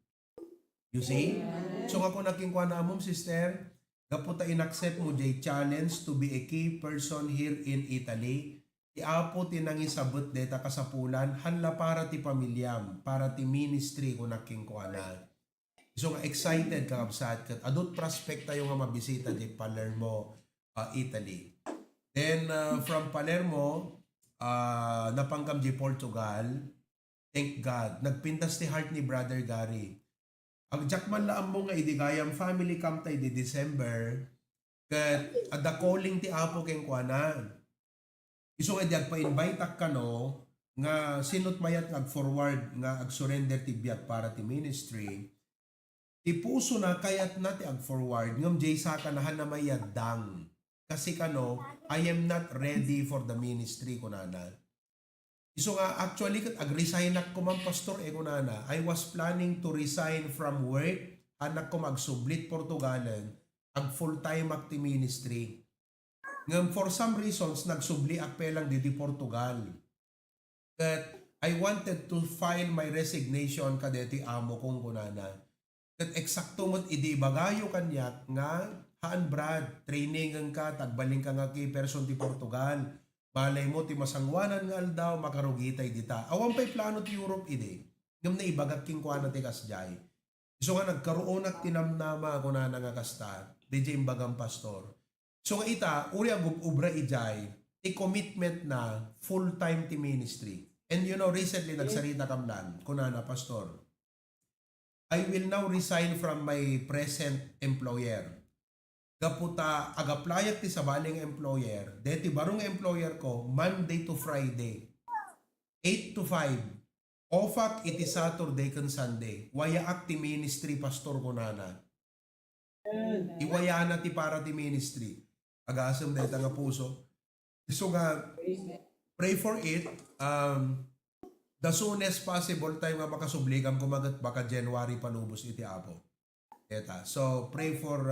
You see? So ako nakingkuha na mong sister, kaputa inaccept mo jay challenge to be a key person here in Italy. Iapo tinangisabot deta kasapulan, hanla para ti pamilyam, para ti ministry ko nakingkuha na. So nga excited ka kapsat kat adult prospect tayo nga mabisita di Palermo, Italy. Then from Palermo, napanggam di Portugal. Thank God. Nagpintas ti heart ni Brother Gary. Ang jakman laam mo nga idigayam family camp tayo di December, kat ada calling ti apo keng kuanan. Iso nga diag pa-invite ak kano nga sinot mayat ag-forward nga ag-surrender ti biyak para ti ministry. Ti puso na kayat na ti ag-forward ngam jay sa kanahan na mayadang. Kasi kano, I am not ready for the ministry kunana. So nga, actually, ag-resign ako man pastor kunana. I was planning to resign from work, anak ko mag-sublit Portugalan, ag full-time acti ministry. Ngam for some reasons, nagsubli akpelang di Portugal. But I wanted to file my resignation kadeti amo kong kunana. Kat eksakto mo't idi bagayo kanyak nga, haan Brad, training ka, tagbaling ka nga ki person ti Portugal. Balay mo ti masangwanan nga aldaw makarugitay dita. Awan pa'y plano ti Europe ide. Ngam na ibagak king kuha na ti kasjay. So nga nagkaroon at tinamnama ko na nga kasta. DJ imbagang pastor. So nga ita, uri agubra ijay, i-commitment na full-time ti ministry. And you know, recently nagsarita kamlan, kunana pastor, I will now resign from my present employer. Kaputa agaplayat ti sabaling employer, deti barong employer ko, Monday to Friday, 8 to 5, ofak iti Saturday kan Sunday, waya ak ti ministry pastor ko nana. Iwaya na ti para ti ministry. Agasam deta nga puso. So nga, pray for it. The soonest possible time nga makasublikam kumagat baka January palubos iti apo. Eta. So pray for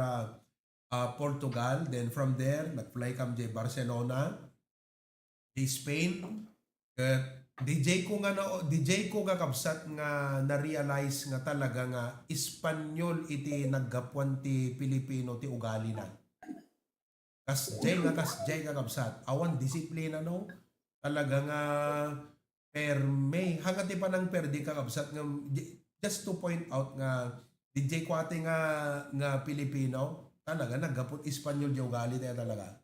Portugal, then from there nag-fly kam di Barcelona, di Spain. DJ ko nga kabsat nga na-realize nga talaga nga Espanyol iti naggapuan ti Pilipino ti ugali na. Kasjay nga kabsat. Awan disiplina no. talaga nga perme. Hangati pa ng perdi kakabsat nga just to point out nga DJ Kwate nga Pilipino talaga naggapot Espanyol di ugali tayo talaga.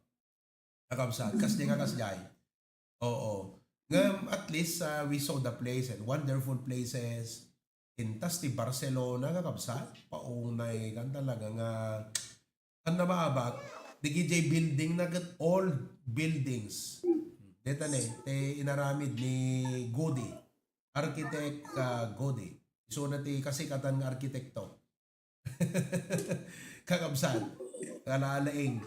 Kakabsat. Kas di nga kasjay. Oo. Nga at least we saw the place and wonderful places. Intas ti Barcelona kakabsat. Paunay kan talaga nga kan na maabak. Di GJ building na old buildings. Deta te inaramid ni Godi. Architect Godi. So na ti kasikatan nga arkitekto. Kakabsat. Kalaalaing.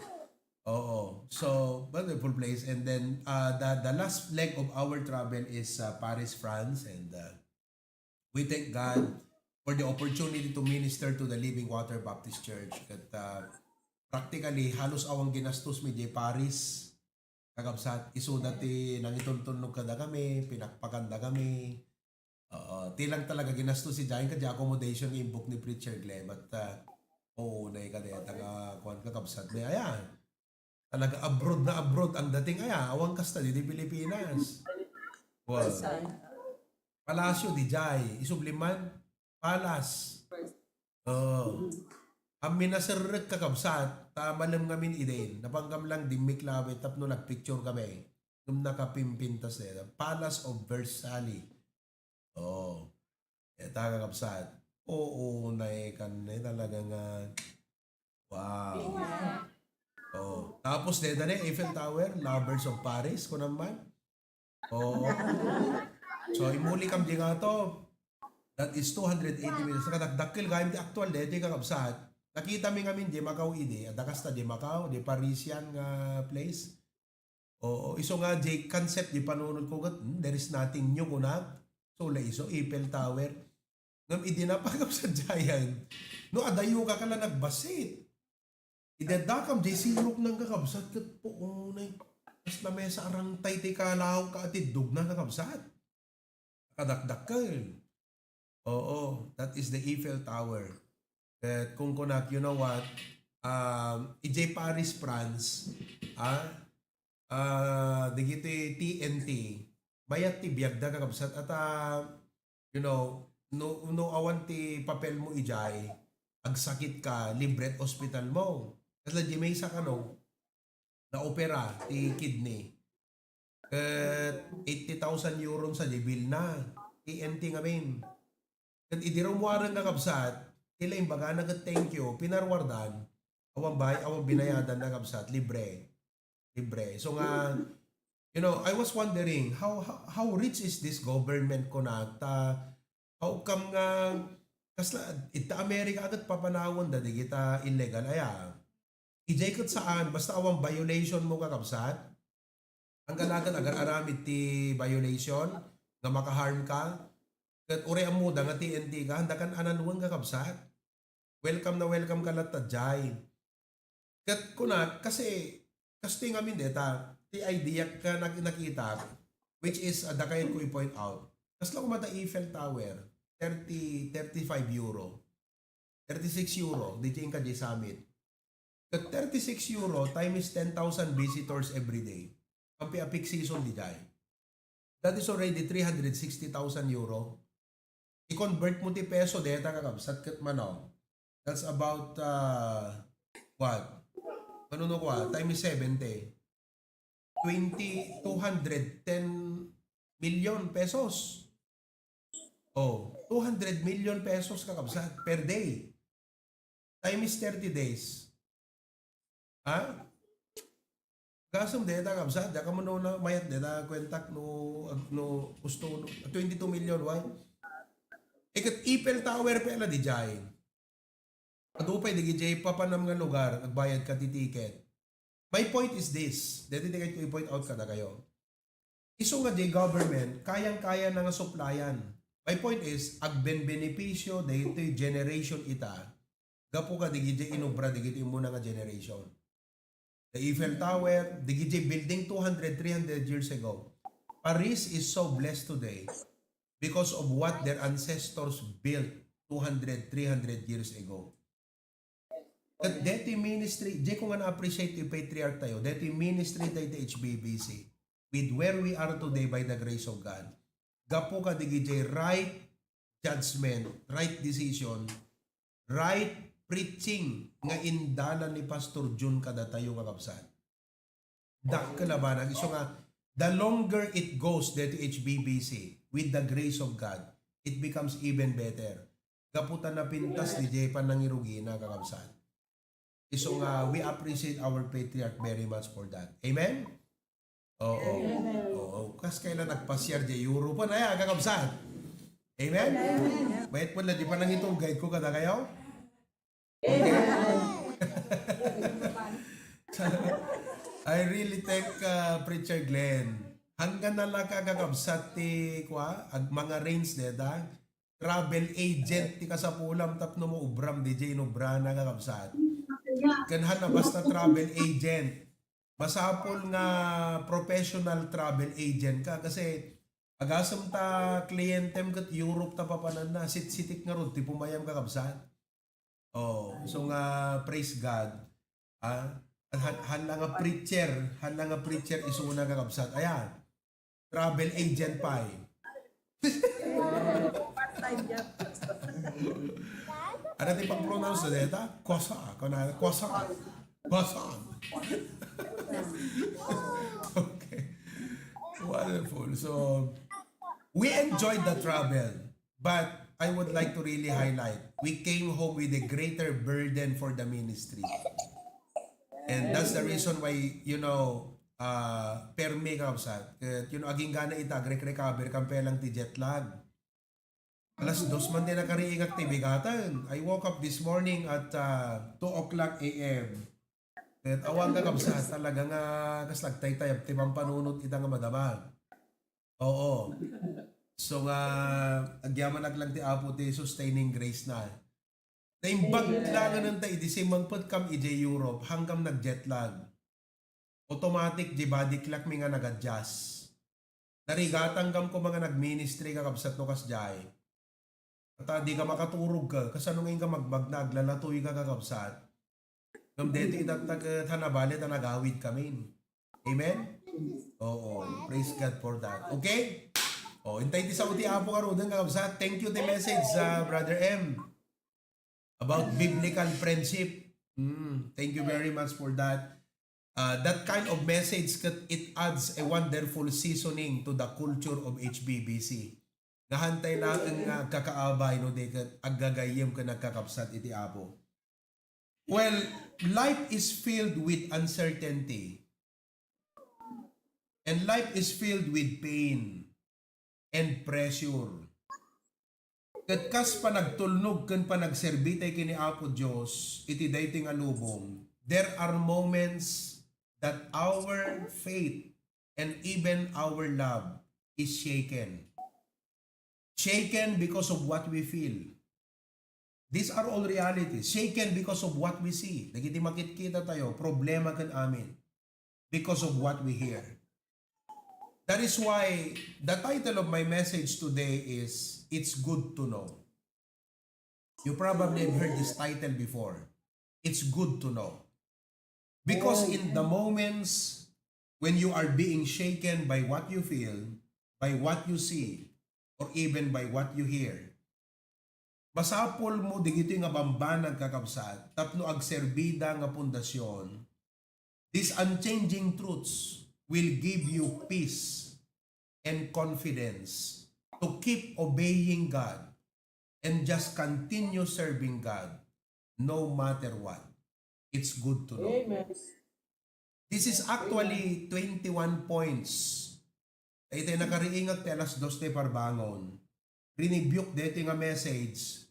Oo. So, wonderful place. And then, the last leg of our travel is Paris, France. And we thank God for the opportunity to minister to the Living Water Baptist Church. At practically, halos awang ginastos mi di Paris. Kakabsat, iso dati nang itultunog kada kami, pinakpaganda kami. Tilang talaga ginastos si Jain kadya accommodation yung book ni Preacher Glenn. But, oo, na ikadaya, taga kuhan kakabsat. May ayan. Talaga abroad ang dating awang kasta di Pilipinas. Wow. Palasyo di Jai, isubliman, palas. Amin na sirrek kakabsat, tamalam ngamin idin, napanggam lang di miklawe, tapno nagpicture kami. Nung nakapimpintas nila, Palace of Versailles. Eta kakabsat. Oo, naikan na talaga nga. Wow. Tapos dito na Eiffel Tower, Lovers of Paris, ko naman. So, imuli kam di nga to. That is 280 meters. Nakadakdakil gayam di actual dito kakabsat. Nakita mi ngamin di Macau ide. Adakasta di Macau, di Parisian nga place. Iso nga di concept di panunod ko gat, there is nothing new kunag. So, iso Eiffel Tower. Ngam idinapagap sa giant. No, adayo ka kala nagbasit. Idadakam, di silok ng kakabsat. Kat po, unay. Mas na mesa arang tay ti kalaw ka atidog na kakabsat. Kadakdakal. Oo, that is the Eiffel Tower. At kung kunak, you know what? EJ Paris, France. Digito TNT. Mayat ti biyag da kakabsat. At, you know, no awan ti papel mo ijay. Agsakit ka, libre at hospital mo. Kasi di may isa ka no, na opera, ti kidney. At 80,000 euro sa bill na. TNT ngamin. At idirumwaran nga kabsat, tila yung baga thank you, pinarwardan, awang binayadan na kabsat, libre. So nga, you know, I was wondering, how rich is this government ko na? How come nga, kasla, ita Amerika agad papanawon da, di kita illegal, ijay kat saan, basta awang violation mo kakabsat, ang galagan agar-aramid ti violation, nga makaharm ka, kat uri ang muda nga TNT ka, handa kan ananuan kakabsat. Welcome na welcome ka lahat jay. Kat kuna, kasi ngamin deta, ti idea ka nakita, which is, dakayin ko i-point out, kasla kumata Eiffel Tower, 35 euro. 36 euro, DJ ka di summit. At 36 euro times 10,000 visitors every day. Ang peak season di jay. That is already 360,000 euro. I-convert mo ti peso deta kakabsat kat mano. That's about what? Ano ko times 70. 210 million pesos. 200 million pesos kakabsat per day. Times 30 days. Gasam deta kabsat, da ka mo na mayat deta kwentak no gusto 22 million why? Ikat Eiffel Tower pala di jay. Adupay di jay papanam nga lugar nagbayad ka ti ticket. My point is this, dito tingay ko i-point out kada kayo. Iso nga di government, kayang-kaya na nga supplyan. My point is, agben benepisyo dito generation ita, gapo ka di jay inubra di gito muna nga generation. The Eiffel Tower, the GJ building 200-300 years ago. Paris is so blessed today because of what their ancestors built 200-300 years ago. At deti ministry, di ko nga na-appreciate yung patriarch tayo, deti ministry tayo HBBC. with where we are today by the grace of God. Gapo ka digijay right judgment, right decision, right preaching nga indalan ni Pastor Jun kada tayo kakabsat. Dak kalabanan. So nga, the longer it goes there to HBBC with the grace of God, it becomes even better. Gaputan na pintas ni Jay Panangirugi na kakabsat. So nga, we appreciate our patriarch very much for that. Amen? Oo. Oo. Kas kailan nagpasyar Jay Europe na yan, kakabsat. Amen? Wait po na, di pa nang itong guide ko kada kayo? Okay. I really thank Preacher Glenn. Hanggang na kakabsat ti mga range deta, travel agent ti kasapulam tapno mo ubram DJ inubra na kakabsat. Kanhan na basta travel agent. Masapol nga professional travel agent ka kasi agasam ta kliyentem kat Europe ta papanan na sit-sitik nga ron ti pumayam kakabsat. Oh, so nga praise God. Hala nga preacher isuna kakabsat. Ayan. Travel agent pa eh. Ano ti pag-pronounce na deta? Kosa. Okay. Wonderful. So, we enjoyed the travel, but I would like to really highlight, we came home with a greater burden for the ministry. And that's the reason why, permi kapsat. Aging gana ita, recover, kampelang ti jet lag. Alas 2 man din nakariing aktibigatan. I woke up this morning at 2 o'clock a.m. At awang ka kapsat, talaga nga kaslagtay tayo, timang panunod ita nga madamag. Oo. So nga, agyaman naglang ti Apo ti sustaining grace na. Naimbag lang ng tayo, di si mangpad kam ije Europe hanggang nag-jet lag. Automatic di body clock mi nga nag-adjust. Narigatang kam ko mga nag-ministry ka kapsat no kasjay. At di ka makaturog ka, kasano ngayon ka magbag na, aglalatoy ka kakapsat. Ngam dito itatag tanabali tanagawid kami. Amen? Oo. Praise God for that. Okay? Oh, intay ti sa uti Apo karudan kakabsat. Thank you the message Brother M. About biblical friendship. Thank you very much for that. That kind of message, it adds a wonderful seasoning to the culture of HBBC. Nahantay na ang kakaabay no dekat aggagayem ka nagkakapsat iti Apo. Well, life is filled with uncertainty. And life is filled with pain and pressure. Kat kas pa nagtulnog kan pa nagserbitay kini Apo Diyos, iti daytoy nga lubong, there are moments that our faith and even our love is shaken. Shaken because of what we feel. These are all realities. Shaken because of what we see. Nagiti makikita tayo, problema kan amin. Because of what we hear. That is why the title of my message today is, It's Good to Know. You probably have heard this title before. It's good to know. Because in the moments when you are being shaken by what you feel, by what you see, or even by what you hear, masapol mo digito nga bambanag kakabsat, tapno agserbida nga pundasyon, these unchanging truths will give you peace and confidence to keep obeying God and just continue serving God no matter what. It's good to know. Amen. This is actually 21 points. Ito yung nakariingat ti alas 2 te parbangon. Rinibyuk dito nga message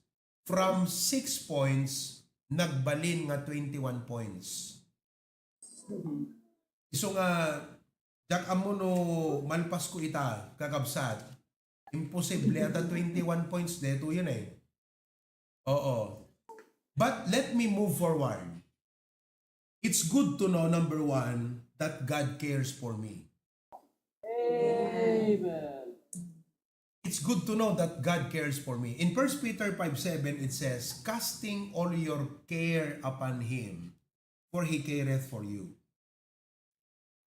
from 6 points, nagbalin nga 21 points. So nga, jak amo no malpas ko ita, kakabsat. Imposible ata 21 points dito yun eh. Oo. But let me move forward. It's good to know, number 1, that God cares for me. Amen. It's good to know that God cares for me. In 1 Peter 5:7 it says, casting all your care upon Him, for He careth for you.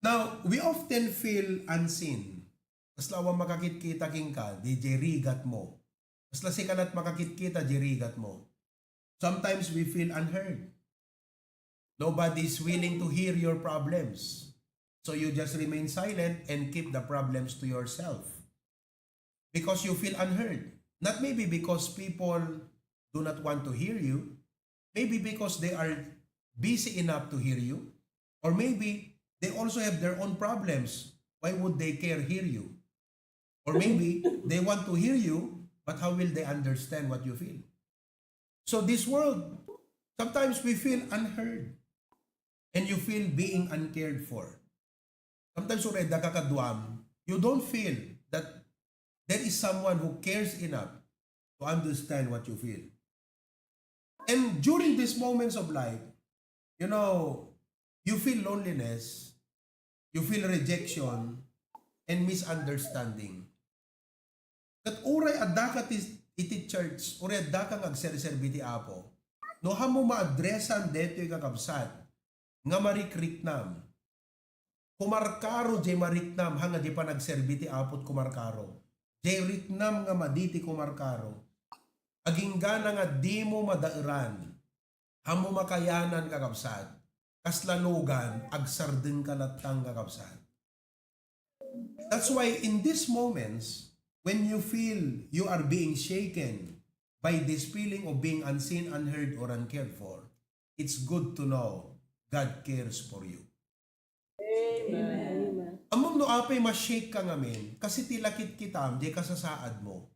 Now, we often feel unseen. Kasla awang makakit-kita king ka, di jerigat mo. Kasla sikalat makakit-kita, jerigat mo. Sometimes we feel unheard. Nobody is willing to hear your problems. So you just remain silent and keep the problems to yourself. Because you feel unheard. Not maybe because people do not want to hear you. Maybe because they are busy enough to hear you. Or maybe they also have their own problems. Why would they care hear you? Or maybe they want to hear you, but how will they understand what you feel? So this world, sometimes we feel unheard. And you feel being uncared for. Sometimes ureda kakadwam, you don't feel that there is someone who cares enough to understand what you feel. And during these moments of life, you feel loneliness, you feel rejection, and misunderstanding. Kat uray adda ka iti church, uray adda kang agserserbi ti Apo, no hamo maadresan deto yung kakabsat, nga marikriknam. Kumarkaro jay mariknam hanga di pa nagserbi ti Apot kumarkaro. Jay riknam nga maditi kumarkaro. Aginggana nga di mo madairan. Hamo makayanan kakabsat. Kaslalugan agsardeng kalatang kakabsat. That's why in these moments, when you feel you are being shaken by this feeling of being unseen, unheard, or uncared for, it's good to know God cares for you. Amen. Among no apay ma-shake ka ngamin, kasi tilakit kitam, di kasasaad mo.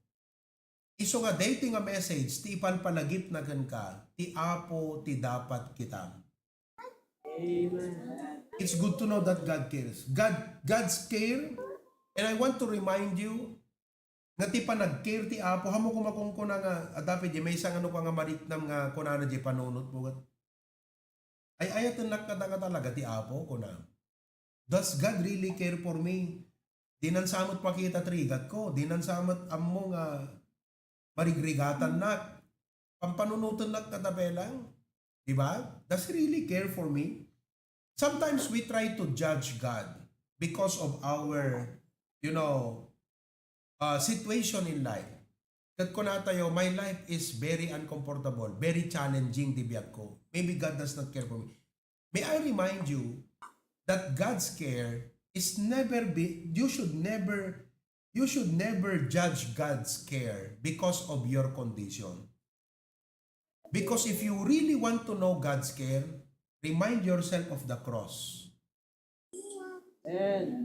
Iso nga dating nga message, ti ipalpalagip na gan ka, ti Apo, ti dapat kitam. Amen. It's good to know that God cares. God's care, and I want to remind you, nga ti pa nag-care ti Apo, hamo kumakong ko na nga, adapit di may isang ano pa nga maritnam nga kunana di panunot mo. Ay ayatan nakata talaga ti Apo ko na. Does God really care for me? Dinan samot pakita trigat ko. Dinan samot ammo nga marigrigatan nak. Pampanunutan nak katapelang. Diba? Does He really care for me? Sometimes we try to judge God because of our, situation in life. Kat ko na tayo, my life is very uncomfortable, very challenging di biyak ko. Maybe God does not care for me. May I remind you that God's care is you should never judge God's care because of your condition. Because if you really want to know God's care, remind yourself of the cross.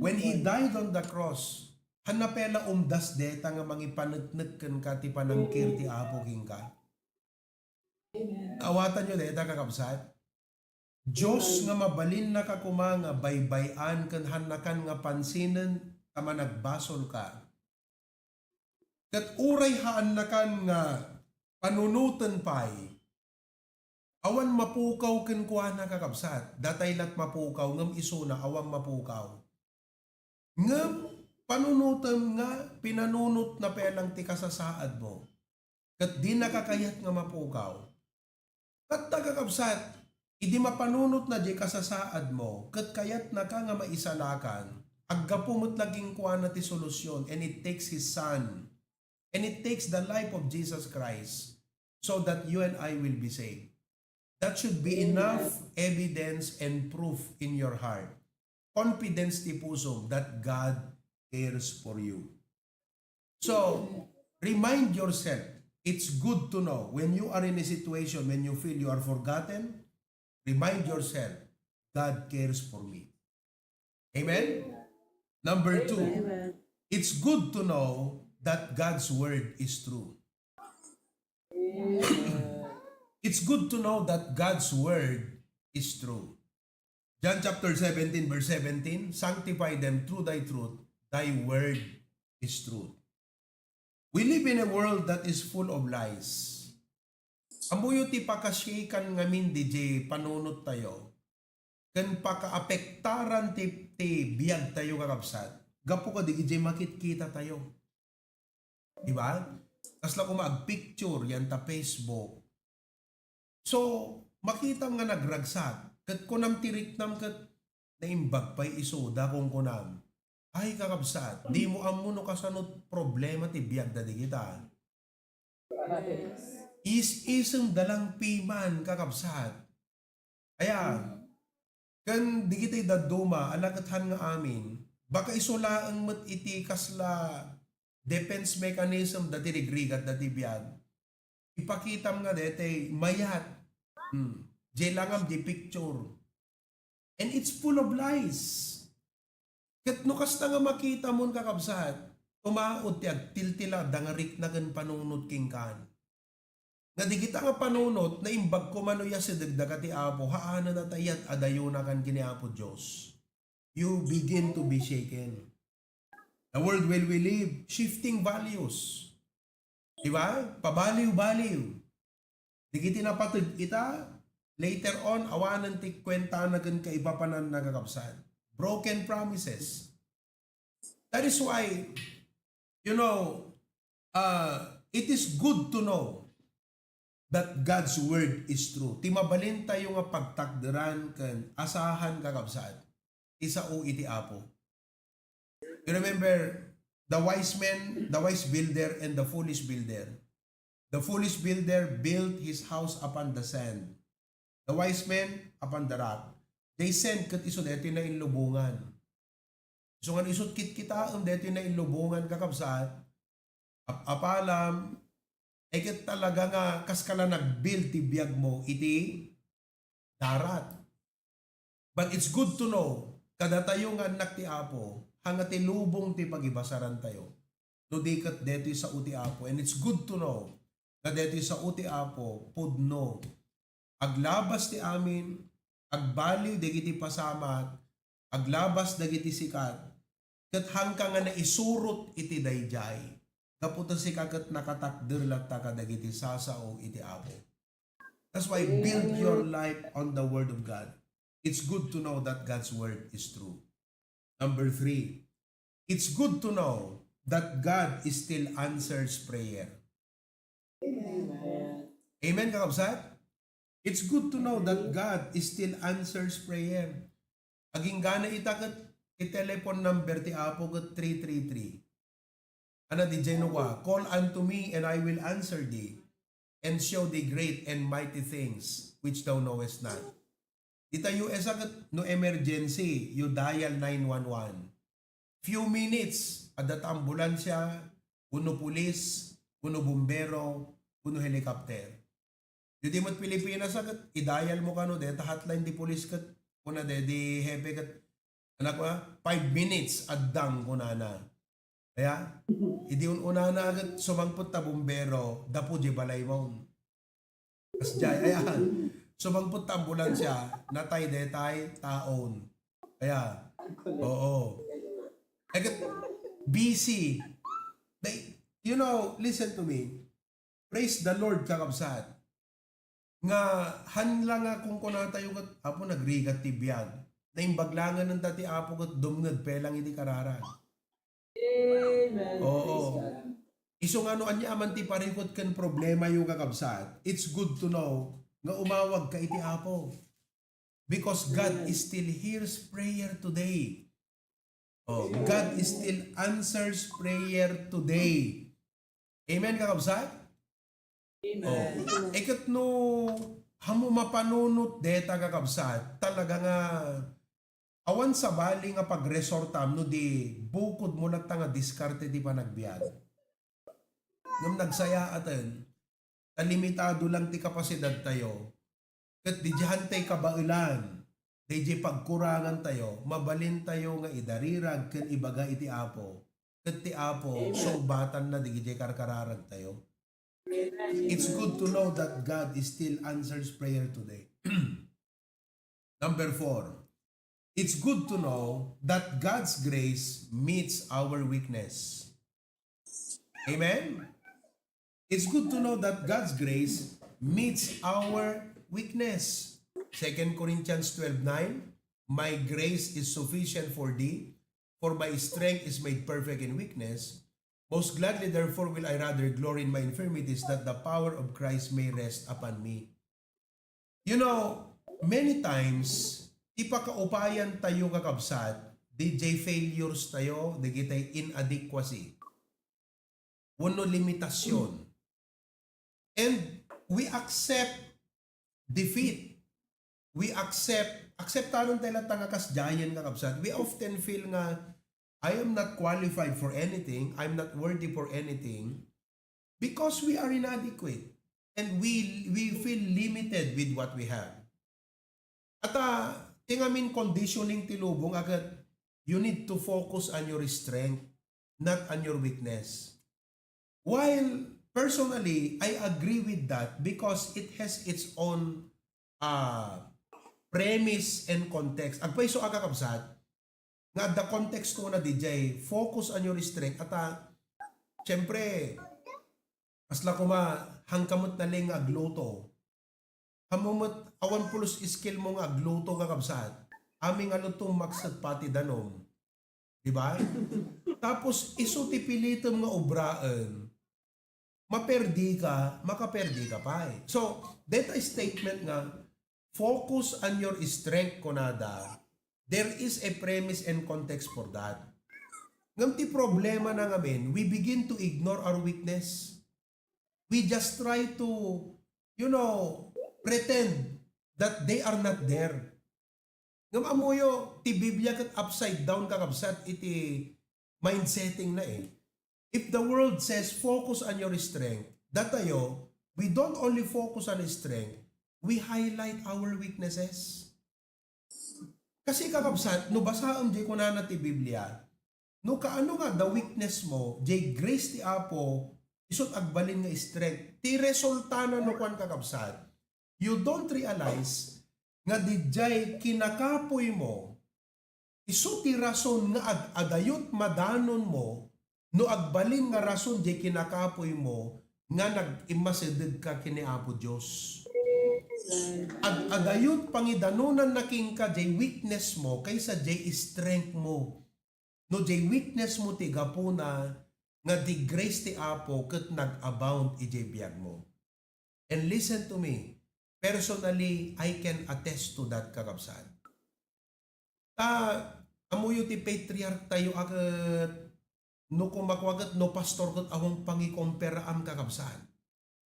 When He died on the cross, hanapela umdas deta nga mangipanetnetken ka ti panangkir ti Apo king ka. Awatan nyo deta kakabsat. Diyos nga mabalin na kakumanga baybayan ken hanakan nga pansinen tama nagbasol ka. Kat uray haan nakan nga panunutan pay. Awan mapukaw ken kuha na kakabsat. Datay lat mapukaw ngam isuna awang mapukaw. Ngam panunutan nga, pinanunot na pelang ti kasasaad mo. Kat di nakakayat nga mapukaw. Kat tagakabsat, idi mapanunot na di kasasaad mo, kat kayat na ka nga maisalakan, aggapumot laging kuha na ti solusyon, and it takes His Son, and it takes the life of Jesus Christ, so that you and I will be saved. That should be enough evidence and proof in your heart. Confidence ti puso that God cares for you. So, remind yourself, it's good to know when you are in a situation when you feel you are forgotten, remind yourself, God cares for me. Amen? Number 2, it's good to know that God's word is true. It's good to know that God's word is true. John chapter 17 verse 17, sanctify them through thy truth. Thy word is truth. We live in a world that is full of lies. Ambuyo ti pakasyikan ngamin DJ panunot tayo. Kan pakaapektaran ti biyag tayo kakabsat. Gapo ka DJ makit-kita tayo. Diba? Kasla ko mag-picture yan ta Facebook. So, makita nga nagragsak. Kat kunam tirik nam kat na imbag pa'y isuda kung kunam. Ay kakabsat, di mo amuno kasanot problema ti biyag da di kita. Is-isang dalang piman kakabsat. Kaya, kan di kita'y daduma, alagatan nga amin, baka isulaang mat iti kasla defense mechanism dati rigrigat dati biyag. Ipakitam nga dete mayat. Jelangam di picture. And it's full of lies. Kat no kasta nga makita mon kakabsat, tumaot tiag tiltila dangarik na gan panunod king kan. Nga di kita nga panunod na imbag ko manuya si dagdagati apo, haana na tayat adayo na kan kini apo Diyos. You begin to be shaken. The world where we live, shifting values. Diba? Pabaliw-baliw. Di kiti napatid kita, later on, awanan ti kwenta na gan kaiba pa na nagakapsad. Broken promises. That is why, you know, it is good to know that God's word is true. Ti mabalin tayo nga pagtakderan kan asahan kakabsad. Isa o iti apo. You remember the wise man, the wise builder, and the foolish builder. The foolish builder built his house upon the sand. The wise man upon the rock. They sent kat iso deti na inlubungan. So nga isot kit kita deti na inlubungan kakabsat. Apalam, eket talaga nga kaskala nag-build ti biyag mo iti darat. But it's good to know kada tayo nga anak ti apo, hanga ti lubong ti pagibasaran tayo. No dikat deti sa uti apo. And it's good to know na deti sa uti apo, pudno. Aglabas ti amin, agbaliw dagiti pasamat, aglabas dagiti sikat, kat hangka nga na isurot iti dayjay. Kaputa si kakat nakatakder latta ka dagiti sasao iti apo. That's why build your life on the word of God. It's good to know that God's word is true. Number 3, it's good to know that God is still answers prayer. Amen, kakabsat? It's good to know that God is still answers prayer. Aging gana itakat i-telephone number ti Apo kat 333. Ana di Genoa, call unto me and I will answer thee and show thee great and mighty things which thou knowest not. Ita US akat no emergency, you dial 911. Few minutes, adat ambulansya, kuno pulis, kuno bumbero, kuno helicopter. Di mo't Pilipinas akat, i-dial mo ka no, deta hotline di police kat, kuna di hepe kat, anak ko 5 minutes, addang kuna na. Kaya, idi una na agad sumangpot ta bumbero, dapo di balay mo. Kasjay, ayan, sumangpot ta ambulansya, natay detay, taon. Kaya, oo. Agad, busy. You know, listen to me. Praise the Lord kakabsat. Nga hanla nga kung kuna tayo kat apo nagrigat ti biyag na imbaglangan ng dati apo kat dumngad pelang iti kararan. Amen. Oo. Iso nga no anya aman ti parikot kan problema yung kakabsat. It's good to know nga umawag ka iti apo. Because God is still hears prayer today. Oh, God is still answers prayer today. Amen kakabsat? Amen. Oh. Ikat no hamo mapanunot deta kakabsat talaga nga awan sa bali nga pag-resortam no di bukod mo na nga diskarte di pa nagbiag. Ngam nagsaya atin limitado lang ti kapasidad tayo kat di jahantay kabailan di pagkurangan tayo mabalin tayo nga idarirag ken ibaga iti apo kat ti apo sobatan na di karkararag tayo. It's good to know that God is still answers prayer today. Number 4, it's good to know that God's grace meets our weakness. Amen? It's good to know that God's grace meets our weakness. 2 Corinthians 12:9, my grace is sufficient for thee, for my strength is made perfect in weakness. Most gladly, therefore, will I rather glory in my infirmities, that the power of Christ may rest upon me. You know, many times, ipakaupayan tayo kakabsat, DJ failures tayo, di kita'y inadequacy. Wano limitasyon. And we accept defeat. We acceptaron tayo lang kasjayan kakabsat. We often feel nga, I am not qualified for anything, I'm not worthy for anything, because we are inadequate. And we feel limited with what we have. At tingamin conditioning tilubong agad, you need to focus on your strength, not on your weakness. While personally, I agree with that because it has its own premise and context. Agpaiso aga kabsat, nga the context ko na DJ, focus on your strength. At syempre, asla ko hangkamot na lang agluto. Hamumot awan pulos skill mo nga agluto nga kabsat. Aming alutong maksat pati danom. Diba? Tapos iso ti pilitom nga obraan. Maperdi ka, makaperdi ka pa eh. So, that is statement nga, focus on your strength kunada. There is a premise and context for that. Ngam ti problema na ngamin, we begin to ignore our weakness. We just try to, pretend that they are not there. Ngam amuyo, ti Biblia kat upside down kakabsat, iti mindsetting na eh. If the world says focus on your strength, datayo, we don't only focus on strength, we highlight our weaknesses. Kasi kakabsat, no basaan di ko na ti Biblia, no kaano nga the weakness mo, di grace ti Apo, isot agbalin nga strength, ti resulta na no kwan kakabsat, you don't realize nga dijay kinakapoy mo, iso ti rason nga agayot madanon mo, no agbalin nga rason di kinakapoy mo, nga nag-imasidid ka kini Apo Diyos. Agayot pangidanunan na king ka di weakness mo, kaysa di strength mo. No di weakness mo ti gapuna, nga di grace ti Apo ket nag-abound ijay biyag mo. And listen to me, personally, I can attest to that kakabsat. Amuyo ti patriarch tayo akat no kumakwagat no pastor kat awang pangikompera am kakabsat.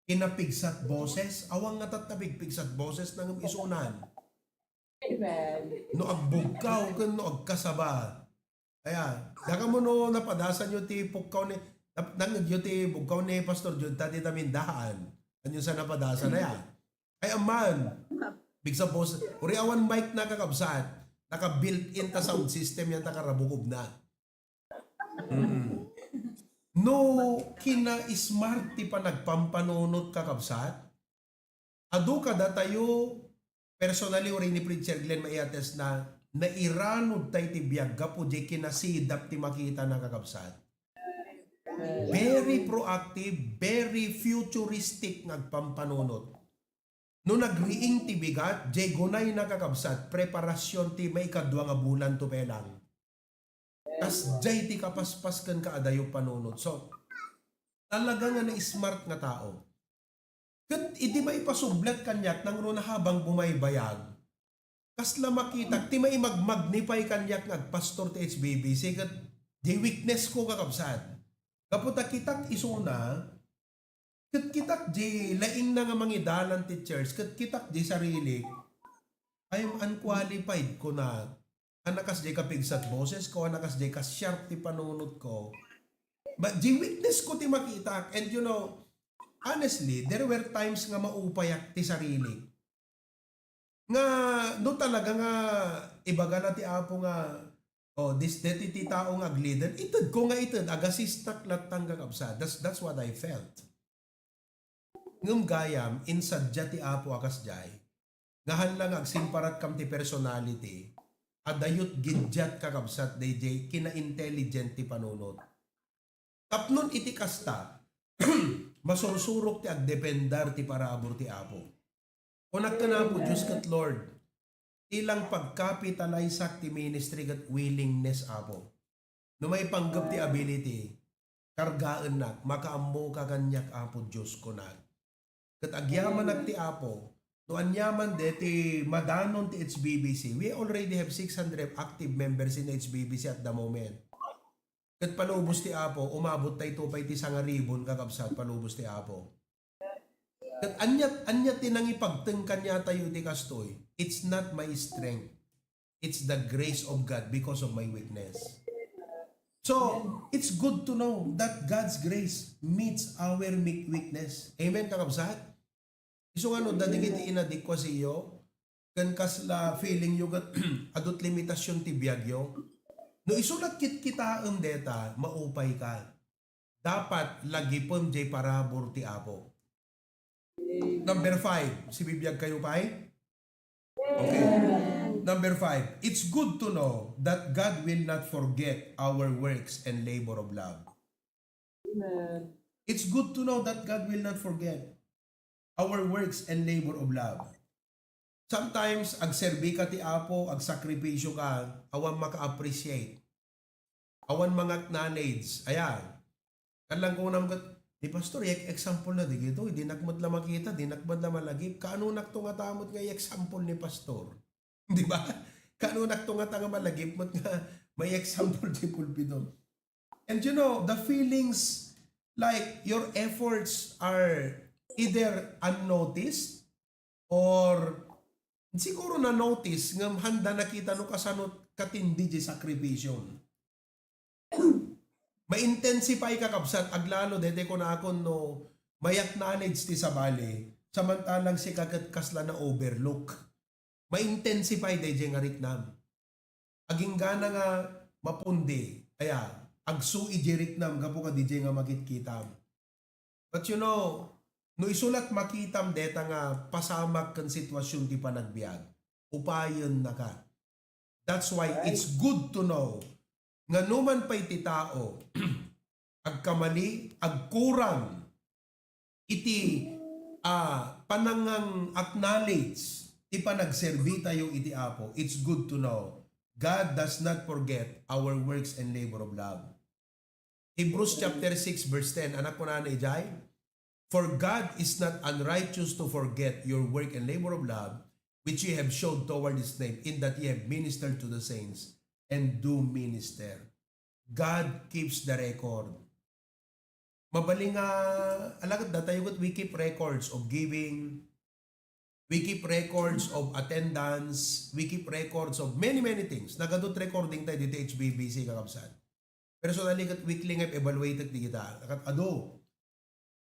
Inapigsat boses, awang nga tatabig pigsat boses nang isunan. Amen. No agbugkaw ken no agkasaba. Aya, daga mo no napadasan yo ti pugkaw ni nangyo ti bugkaw ni Pastor Jud tati tamindahan. Anyo sa napadasan na ya. Ay aman, big sa boss, uri awan mic na kakabsat, naka-built-in ta sound system yan takarabukob na. No, kina-smart ti pa nagpampanunot kakabsat, adu kada tayo, personally uri ni Preacher Glenn maiates na, nairanod tayo ti biyag, gapo di kinasidap ti makita na kakabsat. Very proactive, very futuristic nagpampanunot. No nagriing ti bigat, jay gunay nakakabsat, preparasyon ti may kadwa nga bulan to pelang. Tas jay ti kapaspas kan kaadayo panunod. So, talaga nga na smart nga tao. Kat iti ba ipasublat kanyak nang ro na habang bumaybayag, kasla makita, ti may magmagnify kanyak nagpastor ti HBBC, kat jay weakness ko kakabsat. Kaputa kitak isuna, kat kitak di laing na nga mangidalan ti church, kat kitak di sarili, I am unqualified ko na, anakas di kapigsat boses ko, anakas di ka sharp ti panunod ko. But di witness ko ti makita, and honestly, there were times nga maupayak ti sarili. Nga, no talaga nga, ibaga na ti Apo nga, this deti ti tao nga aglidan, itad ko nga itad, agasistak latang kakabsa. That's what I felt. Ngum gayam, insadya ti Apo akas jay, ngahan lang agsimparat kam ti personality, adayot gidyat kakabsat DJ, kina-intelligent ti panunod. Tapnon iti kasta, masursurok ti agdependar ti parabor ti Apo. Kunak ka na po, Diyos kat Lord, ilang pagkapitalize ti ministry kat willingness Apo. No may panggap ti ability, kargaan nak, makaammo ka kanyak Apo Diyos ko nak. Kat agyaman nag ti Apo, No anyaman de ti madanon ti HBBC. We already have 600 active members in HBBC at the moment. Kat palubos ti Apo, umabot tayo tupay ti sangaribon kakabsat palubos ti Apo. Kat anyat tinang ipagtengkan niya tayo ti kastoy. It's not my strength. It's the grace of God because of my weakness. So, it's good to know that God's grace meets our weakness. Amen kakabsat? So ano, dadigit inadequacy yo, kan kasla feeling yo gat adot limitasyon ti biyag yo. No isulat kita deta, maupay ka. Dapat lagi pom jay parabor ti Apo. Number 5, si bibiyag kayo pa Okay. Number 5, it's good to know that God will not forget our works and labor of love. Amen. It's good to know that God will not forget our works and labor of love. Sometimes, agserbi ka ti Apo, agsakripisyo ka, awan maka-appreciate. Awan mga acknowledge. Ayan. Kanlang kung naman, di pastor, example na di gito, di nakmat la makita, di nakmat la malagip. Kaano naktungatamot nga example ni pastor? Di ba? Kaano naktungatanga malagip, mat nga may example di pulpito. And you know, the feelings like your efforts are either unnoticed or siguro na notice nga handa nakita no kasanot katindi di sakripisyon. Ma-intensify ka kabsat aglalo dete ko na akon no may acknowledge ti sabali samantalang si kagat kasla na overlook. Ma-intensify DJ nga riknam. Aging gana nga mapundi. Kaya agsu iji riknam gapo ka DJ nga makitkitam. But you know, no isulat makitam deta nga pasamak kan sitwasyon ti panagbiag. Upayon na ka. That's why it's good to know nga numan pa'y ti tao agkamali, agkurang iti panangang acknowledge ti panagserbi tayo iti Apo. It's good to know God does not forget our works and labor of love. Hebrews chapter 6 verse 10, anak ko na Jai, for God is not unrighteous to forget your work and labor of love, which ye have showed toward His name, in that ye have ministered to the saints, and do minister. God keeps the record. Mabaling alagad datayo we keep records of giving, we keep records of attendance, we keep records of many things. Nagadot recording tayo dito HBBC kakabsat. Pero so nalikat weekly nga evaluated di kita. Ado,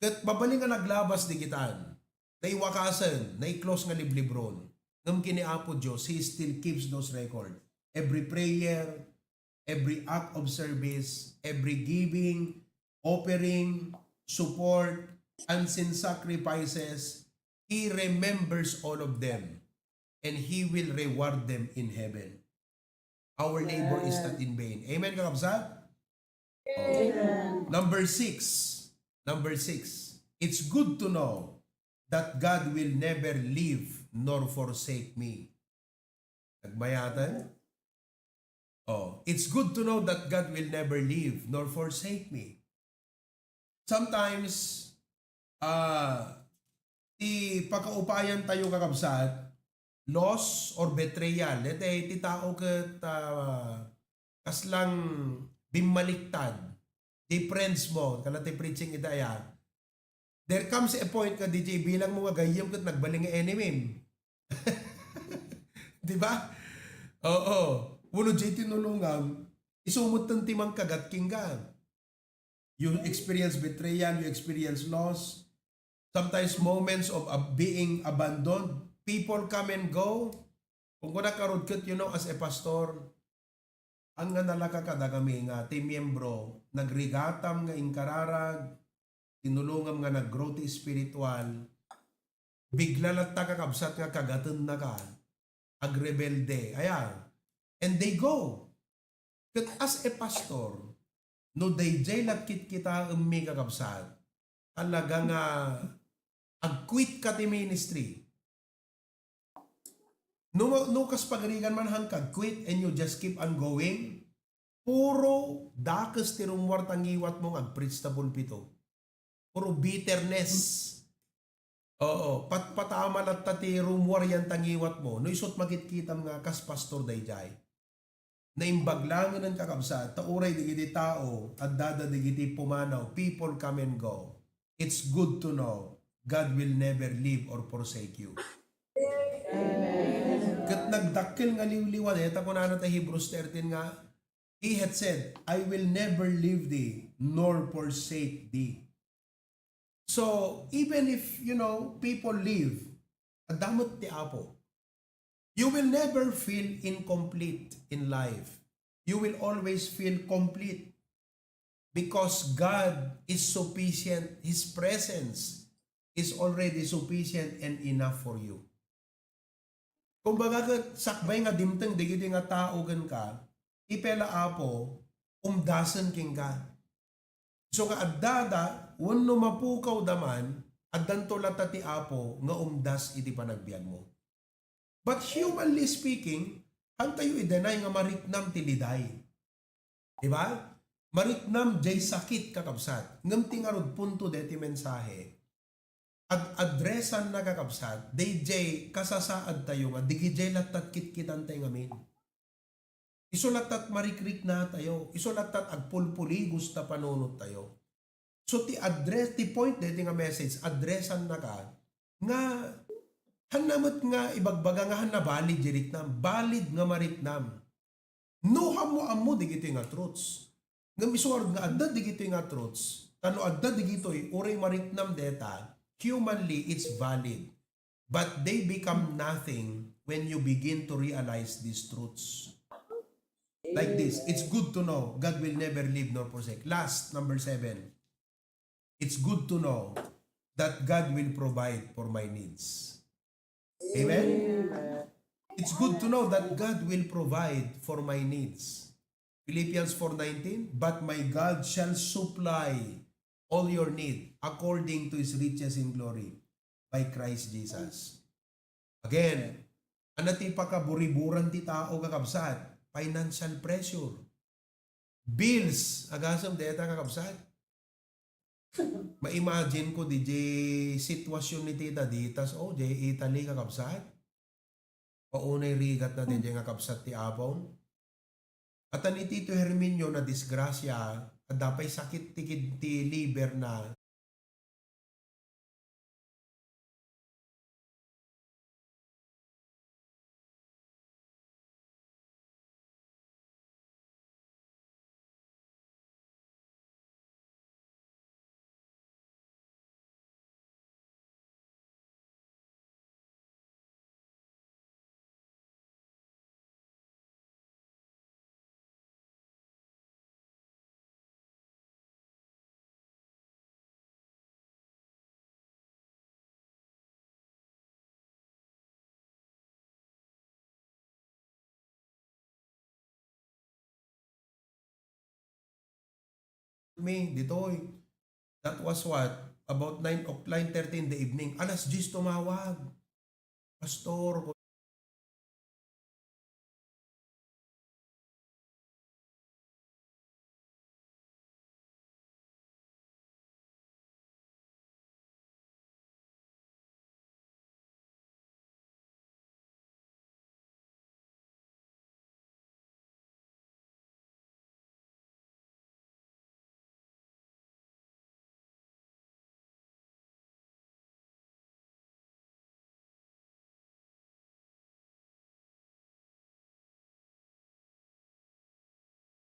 kat mabaling nga naglabas di kitan, na iwakasan, na i-close nga liblibron, ngam kiniapo Diyos, He still keeps those record. Every prayer, every act of service, every giving, offering, support, unseen sacrifices, He remembers all of them, and He will reward them in heaven. Our labor is not in vain. Amen, kakabsat? Amen. Number 6, it's good to know that God will never leave nor forsake me. Nagbayatan? It's good to know that God will never leave nor forsake me. Sometimes, pagkaupayan tayo kakabsat, loss or betrayal, ti tao kat kaslang bimaliktad, di friends mo, kanati preaching idaya, there comes a point ka DJ bilang mga gayam kat nagbaling nga enemy. Di ba? Oo. Uno jay tinulungan, isumot ng timang kagat kinggan. You experience betrayal, you experience loss, sometimes moments of being abandoned. People come and go. Kung kuna karudkot, you know, as a pastor, ang nga nalaka kada kami nga, ti miyembro, nagrigatam nga inkararag, tinulungam nga nag-grow ti spiritual, bigla lang ta kakabsat nga kagatan na ka, agrebelde, ayan. And they go. But as a pastor, no dayjay lakit kita umi kakabsat, talaga nga ag-quit ka ti ministry. No kas pagarigan man hang kag-quit and you just keep on going, puro dakas ti rumwar tangiwat mong ag-preach ta pulpito. Puro bitterness. Oo, patama at tati rumwar yan tangiwat mo, no isot makitkitam nga kas pastor dayjay. Naimbag lang ng kakabsat, tauray digiti tao, at dada digiti pumanaw, people come and go. It's good to know God will never leave or forsake you. Kat nagdakkel nga liwliwan, eta ko na ta Hebrews 13 nga, He had said, I will never leave thee, nor forsake thee. So, even if, people leave, adamot ti Apo, you will never feel incomplete in life. You will always feel complete because God is sufficient. His presence is already sufficient and enough for you. Kung baga sakbay nga dimteng digiti nga tao gan ka, ipela Apo, umdasan king ka. So nga addada, wano mapukaw daman, addanto lata ti Apo, nga umdas iti panagbiag mo. But humanly speaking, hantayo idenay nga maritnam ti liday. Diba? Maritnam jay sakit kakabsat. Ngam tingarod punto deti mensahe. At adresan na kakabsat, day jay kasasaad tayo nga, digi jay latat kitkitan tayo ngamin. Isulatat marikrik na tayo. Isulatat agpulpuli gusta panunod tayo. So ti address, ti point deti nga message, addressan na ka, nga hanamot nga ibagbaga nga hanabalid jiritnam, balid nga maritnam. No hamo digito nga truths. Nga misuward nga adda digito nga truths, kano adda digito'y uray maritnam deta, humanly it's valid. But they become nothing when you begin to realize these truths. Like this, it's good to know God will never leave nor forsake. Last, number 7. It's good to know that God will provide for my needs. Amen? It's good to know that God will provide for my needs. Philippians 4:19, but my God shall supply all your need according to His riches in glory by Christ Jesus. Again, anati pa ka buriburan ti tao kakabsat, financial pressure, bills, agasam deta kakabsat. Ma-imagine ko di sitwasyon ni tita ditas, Italy kakabsat. Paunay rigat na di nga kakabsat ti Apon. At ni Tito Herminio na disgrasya, at dapay sakit ti liver na me, ditoy. That was what? About 9:30 in the evening. Alas 10 tumawag. Pastor,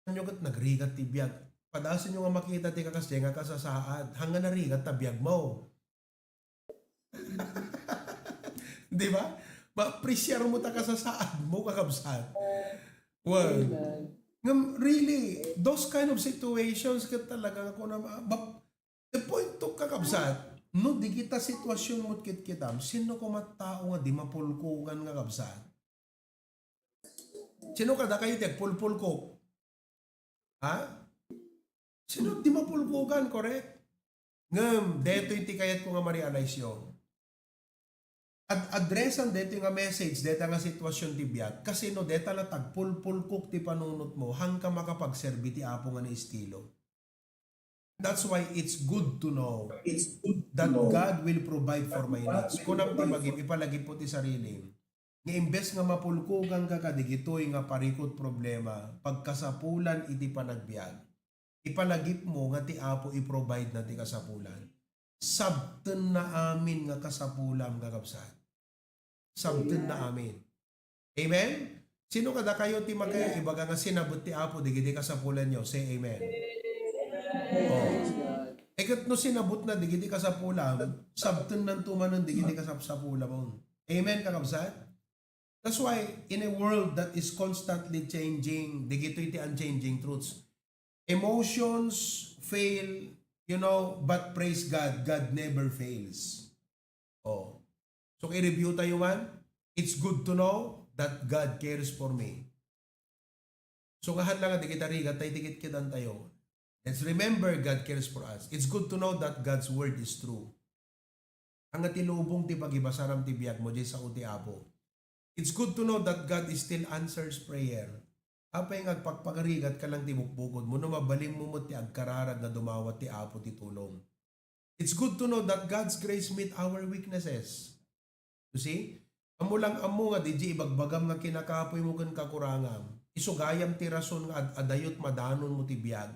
nyo kat nagrigat ti biyag. Padasin nyo nga makita ti kakasya nga kasasaad. Hanga narigat ta biyag mo. Di ba? Ma-appreciate mo ta kasasaad mo kakabsat. Well, really, those kind of situations ka talaga ako na the point to kakabsat, no di kita sitwasyon mo kitam, sino ko matao nga di mapulkugan nga kabsat? Sino kada kayo ti pulpulko? Ha? Sino di mapulkugan, correct? Ngam, deto iti kayat ko nga ma-realize yun. At addressan deto nga message, deta nga sitwasyon ti biyat, kasi no deta latag pulpulkok ti panunot mo, hang ka makapagserbi ti apo nga na estilo. That's why it's good to know that God will provide for my needs. Kung ang tibagim, ipalagi po ti sarili. Nga imbes nga mapulkugan ka kadigitoy nga parikot problema, pagkasapulan iti panagbiag. Ipalagip mo nga ti Apo i-provide na ti kasapulan. Sabten na amin nga kasapulam nga kapsat. Sabten na amin. Amen? Sino kada kayo ti magkaya ibaga nga sinabot ti Apo digiti kasapulan nyo? Say amen. Oh. Ekat no sinabot na digiti kasapulam, sabten nan tumanon digiti kasapulam. Amen kakabsat? That's why in a world that is constantly changing, digito iti unchanging truths. Emotions fail, but praise God, God never fails. Oh. So i-review tayo man. It's good to know that God cares for me. So ngahan lang di kita rigat, tayo dikit kitan tayo. Let's remember God cares for us. It's good to know that God's word is true. Ang atilubong ti pagibasaram ti biag mo di sa uti Apo. It's good to know that God is still answers prayer. Apay nga agpagpagarigat ka lang ti bukbukod mo no mabalim mo mo ti agkararag na dumawat ti Apo ti tulong. It's good to know that God's grace meet our weaknesses. You see? Amo lang amo nga di ibagbagam nga kinakapoy mo kan kakurangam. Isugayam ti rason nga adayot madanon mo ti biag.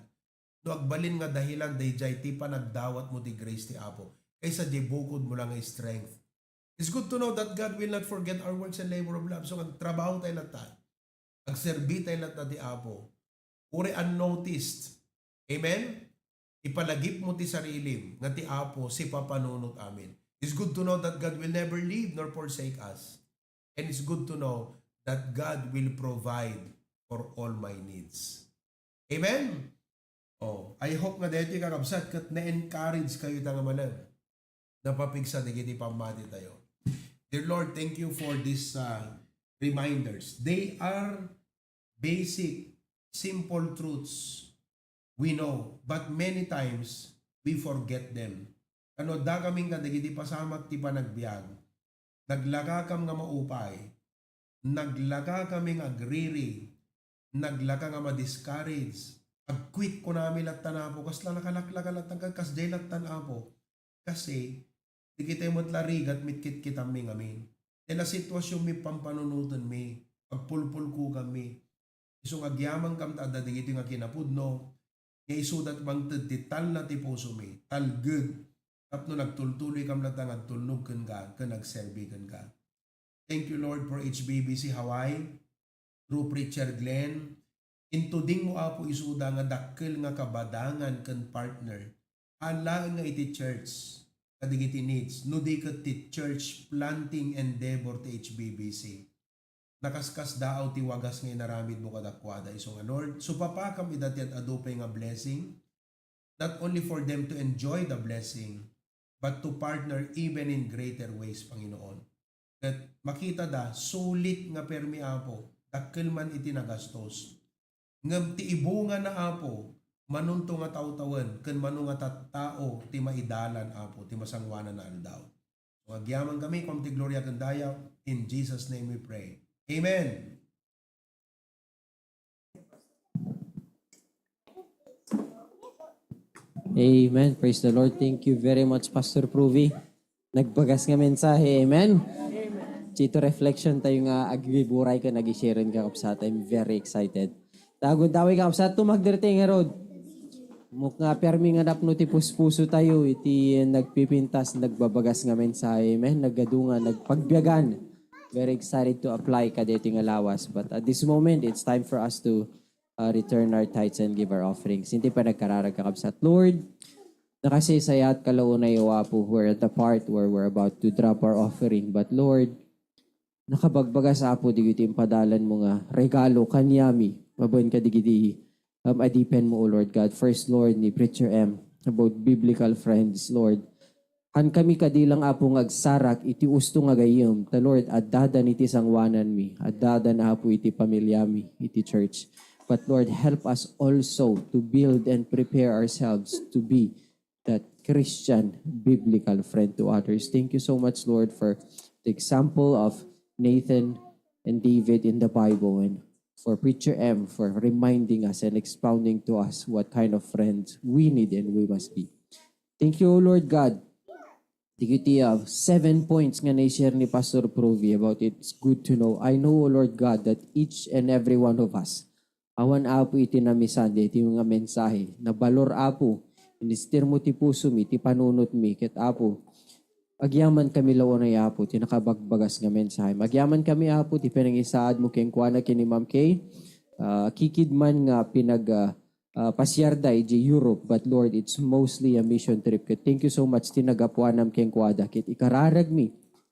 No agbalin nga dahilan dayjay ti panagdawat mo ti grace ti Apo. Kaysa di bukod mo lang nga strength. It's good to know that God will not forget our works and labor of love. So agtrabaho tayo lata. Agserbi tayo lata ti Apo. Uri unnoticed. Amen? Ipalagip mo ti sarilim nga ti Apo si papanunot amin. It's good to know that God will never leave nor forsake us. And it's good to know that God will provide for all my needs. Amen? Oh, I hope nga dito kakabsat kat na-encourage kayo nga malam. Napapigsa digiti pamati tayo. Dear Lord, thank you for these reminders. They are basic, simple truths we know, but many times we forget them. Ano da kaming kadagiti pasamak ti panagbiag, naglaka kam nga maupay, naglaka kaming agriri, naglaka nga ma-discourage, agquit ko namin latan Apo, kasla nakalaklakalat ang kasday latan Apo, kasi di kita mo't larigat mitkit kita mi ngamin. Tila sitwasyon mi pampanunutan mi, pagpulpul ko kami, isong agyamang kam tada di nga kinapudno, nga isudat bang tal na ti puso mi, tal good, tapno nagtultuloy kam latang agtulnog ka, nagserbi ka. Thank you Lord for HBBC Hawaii, through Preacher Glenn, intuding mo Apo isuda nga dakkel nga kabadangan kan partner, ala nga iti church, kadigiti needs, no di kat ti church planting endeavor ti HBBC. Nakaskas daaw ti wagas nga inaramid mo kadakwada isong Lord. So papakam idati at adupay nga blessing, not only for them to enjoy the blessing, but to partner even in greater ways, Panginoon. At makita da, sulit nga permi Apo, dakkel man iti nagastos. Ngam ti ibunga na Apo, manunto nga tao-tawan, ken manu nga tao ti maidalan Apo, ti masangwanan na aldaw. So agyaman kami, kom ti gloria ken dayaw, in Jesus' name we pray. Amen. Amen. Praise the Lord. Thank you very much, Pastor Pruvi. Nagbagas nga mensahe. Amen. Chito reflection tayo nga agbiburay ka, nag-share ka kapsat. I'm very excited. Tagod daway ka kapsat, tumagdirte nga road. Mukha permi nga napno ti puspuso tayo, iti nagpipintas, nagbabagas nga mensahe. Amen. Naggadunga, nagpagbiyagan. Very excited to apply ka dito nga lawas. But at this moment, it's time for us to return our tithes and give our offerings. Hindi pa nagkararag kakabsat. Lord, nakasisaya at kalaunay po, we're at the part where we're about to drop our offering. But Lord, nakabagbaga sa apo, digiti padalan mo nga regalo kanyami. Mabuhin ka digiti adipen mo, O Lord God. First, Lord, ni Preacher M, about biblical friends, Lord. Han kami kadilang apong agsarak, iti usto nga gayam. Ta Lord, adada iti sangwanan mi, adada na apo iti pamilyami, iti church. But Lord, help us also to build and prepare ourselves to be that Christian biblical friend to others. Thank you so much, Lord, for the example of Nathan and David in the Bible. And for Preacher M for reminding us and expounding to us what kind of friends we need and we must be. Thank you, O Lord God. Tigiti 7 points nga na-share ni Pastor Provi about it. It's good to know. I know, O Lord God, that each and every one of us, awan apo iti namisan, iti mga mensahe, na balor apo, inistir mo ti puso mi, ti panunot mi, ket apo, agyaman kami lawanay apo, ti nakabagbagas nga mensahe. Magyaman kami apo, ti pinangisaad mo keng kuana kini Ma'am Kay, kikidman nga pasyarda iji Europe, but Lord, it's mostly a mission trip. Ket thank you so much, tinagapuanam keng kuada, ket ikararag mi,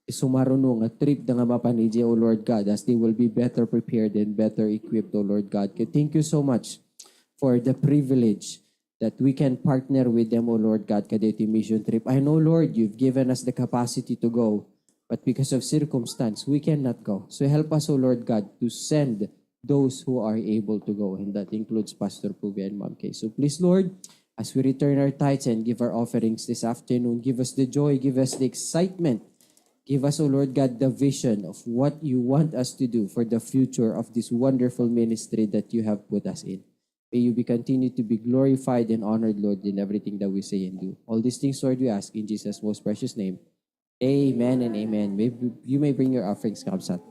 isumaruno nga trip da nga mapaniji, O Lord God, as they will be better prepared and better equipped, O Lord God. Ket thank you so much for the privilege that we can partner with them, O Lord God, kaditi mission trip. I know, Lord, you've given us the capacity to go, but because of circumstance, we cannot go. So help us, O Lord God, to send those who are able to go, and that includes Pastor Puvi and Ma'am Kay. So please, Lord, as we return our tithes and give our offerings this afternoon, give us the joy, give us the excitement, give us, O Lord God, the vision of what you want us to do for the future of this wonderful ministry that you have put us in. May you be continued to be glorified and honored, Lord, in everything that we say and do. All these things, Lord, we ask in Jesus' most precious name. Amen and amen. You may bring your offerings, Kamsat.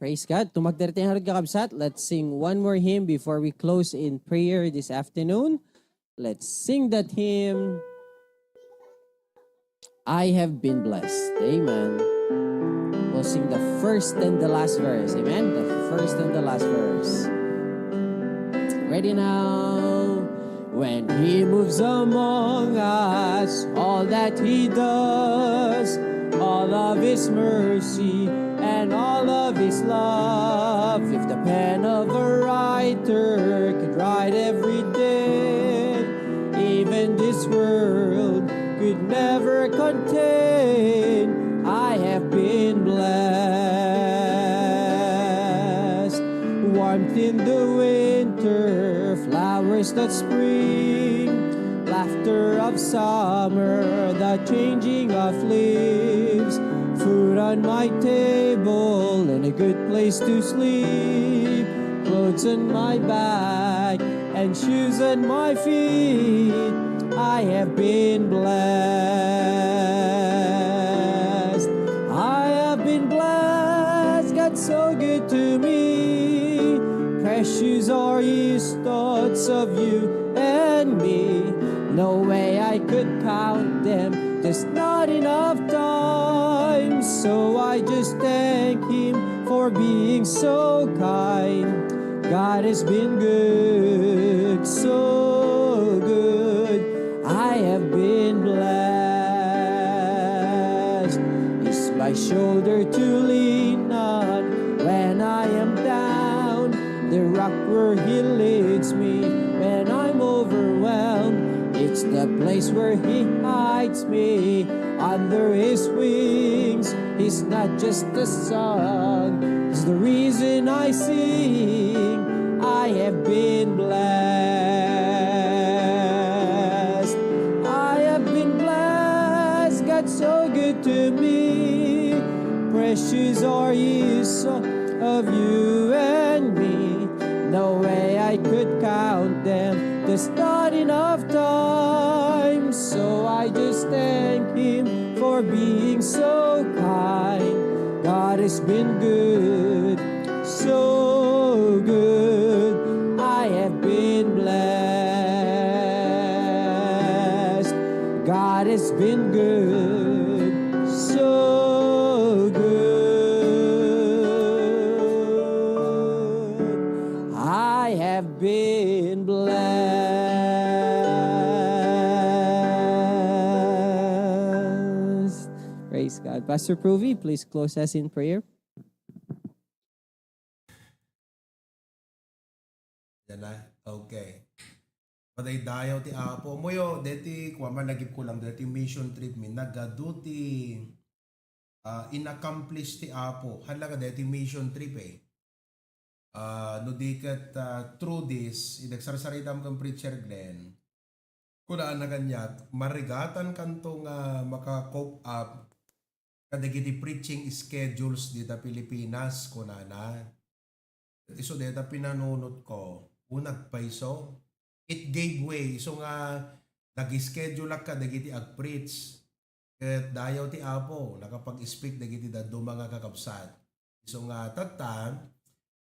Praise God. Tumagdarting harod kakabsat. Let's sing one more hymn before we close in prayer this afternoon. Let's sing that hymn. I have been blessed. Amen. We'll sing the first and the last verse. Amen. The first and the last verse. Ready now. When He moves among us, all that He does, all of His mercy and all of His love. If the pen of a writer could write every day, even this world could never contain. I have been blessed. Warmth in the winter, flowers that spring, laughter of summer, the changing of leaves, food on my table and a good place to sleep, clothes on my back and shoes on my feet. I have been blessed. I have been blessed. God's so good to me. Precious are His thoughts of you and me. No way I could count them. There's not enough time. So I just thank Him for being so kind. God has been good, so good. I have been blessed. He's my shoulder to lean on when I am down, the rock where He leads me when I'm overwhelmed. It's the place where He hides me under His wings. He's not just a song, He's the reason I sing. I have been blessed. I have been blessed. God's so good to me. Precious are His of you and me. No way I could count them. There's not enough time. So I just thank Him for being so kind. God has been good, so good. I have been blessed. God has been good, so good. I have been blessed. Praise God. Pastor Provy, please close us in prayer. Yan na. Okay. Paday dayaw ti Apo. Moyo, deti, kuwaman nagip ko lang, deti mission trip mi, nagaduti in-accomplish ti Apo. Halaga deti mission trip eh. No dikat through this, idagsarsaritam kang preacher Glenn, kunaan na kanyat, marigatan kanto nga maka-cope up kadagiti preaching schedules dita Pilipinas, kunana. Iso deta pinanunot ko, unag paiso, it gave way. So nga, nag-schedule ka dagiti ag-preach. Ket dayaw ti Apo, nakapag-speak dagiti dadto mga kakabsat. So nga, tata,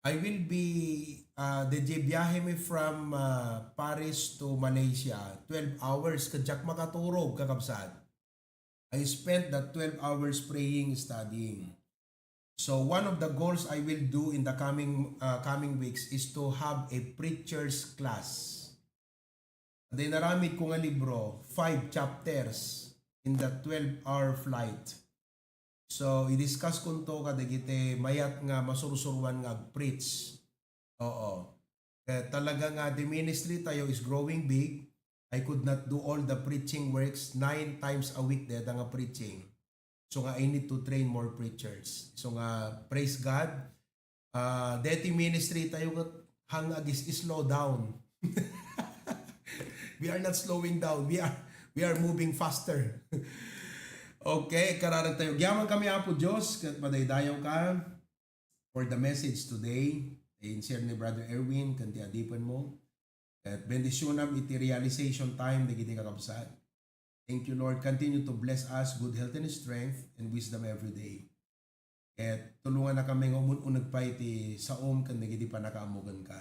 I will be, DJ biyahe mi from Paris to Malaysia, 12 hours, kadyak makaturog kakabsat. I spent that 12 hours praying, studying. So one of the goals I will do in the coming weeks is to have a preacher's class. Then naramid ko nga libro, 5 chapters in the 12-hour flight. So i-discuss ko to kadagiti mayat nga masurusuruan nga preach. Oo. Kaya talaga nga the ministry tayo is growing big. I could not do all the preaching works 9 times a week deta nga preaching. So nga, I need to train more preachers. So nga, praise God. Deti ministry tayo hangag is slow down. We are not slowing down. We are moving faster. Okay, kararag tayo. Gyaman kami Apo Diyos, kat madaydayaw ka for the message today. In-share ni Brother Erwin, kanti adipan mo. At bendisyonam iti realization time na giti kakabsat. Thank you, Lord. Continue to bless us, good health and strength, and wisdom every day. At tulungan na kami ng unag pa iti sa kan nagiti pa nakaamugan ka.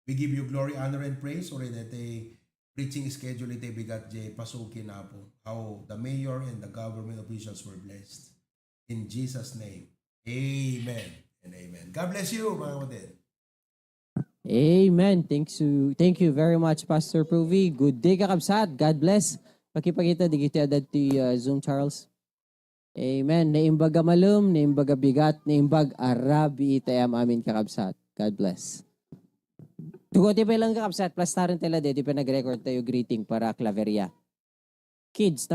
We give you glory, honor, and praise. Or in iti preaching schedule iti bigat jay pasukin na po. How the mayor and the government officials were blessed. In Jesus' name. Amen and amen. God bless you, mga kapatid. Amen. Thank you very much, Pastor Pruvi. Good day, kakabsat. God bless. Pakipakita, di kita adad ti Zoom, Charles. Amen. Naimbaga malum, naimbaga bigat, naimbag arabi itayam amin kakabsat. God bless. Tugote pa lang kakabsat, plus tarin tala de, di pa nag-record tayo greeting para Claveria. Kids,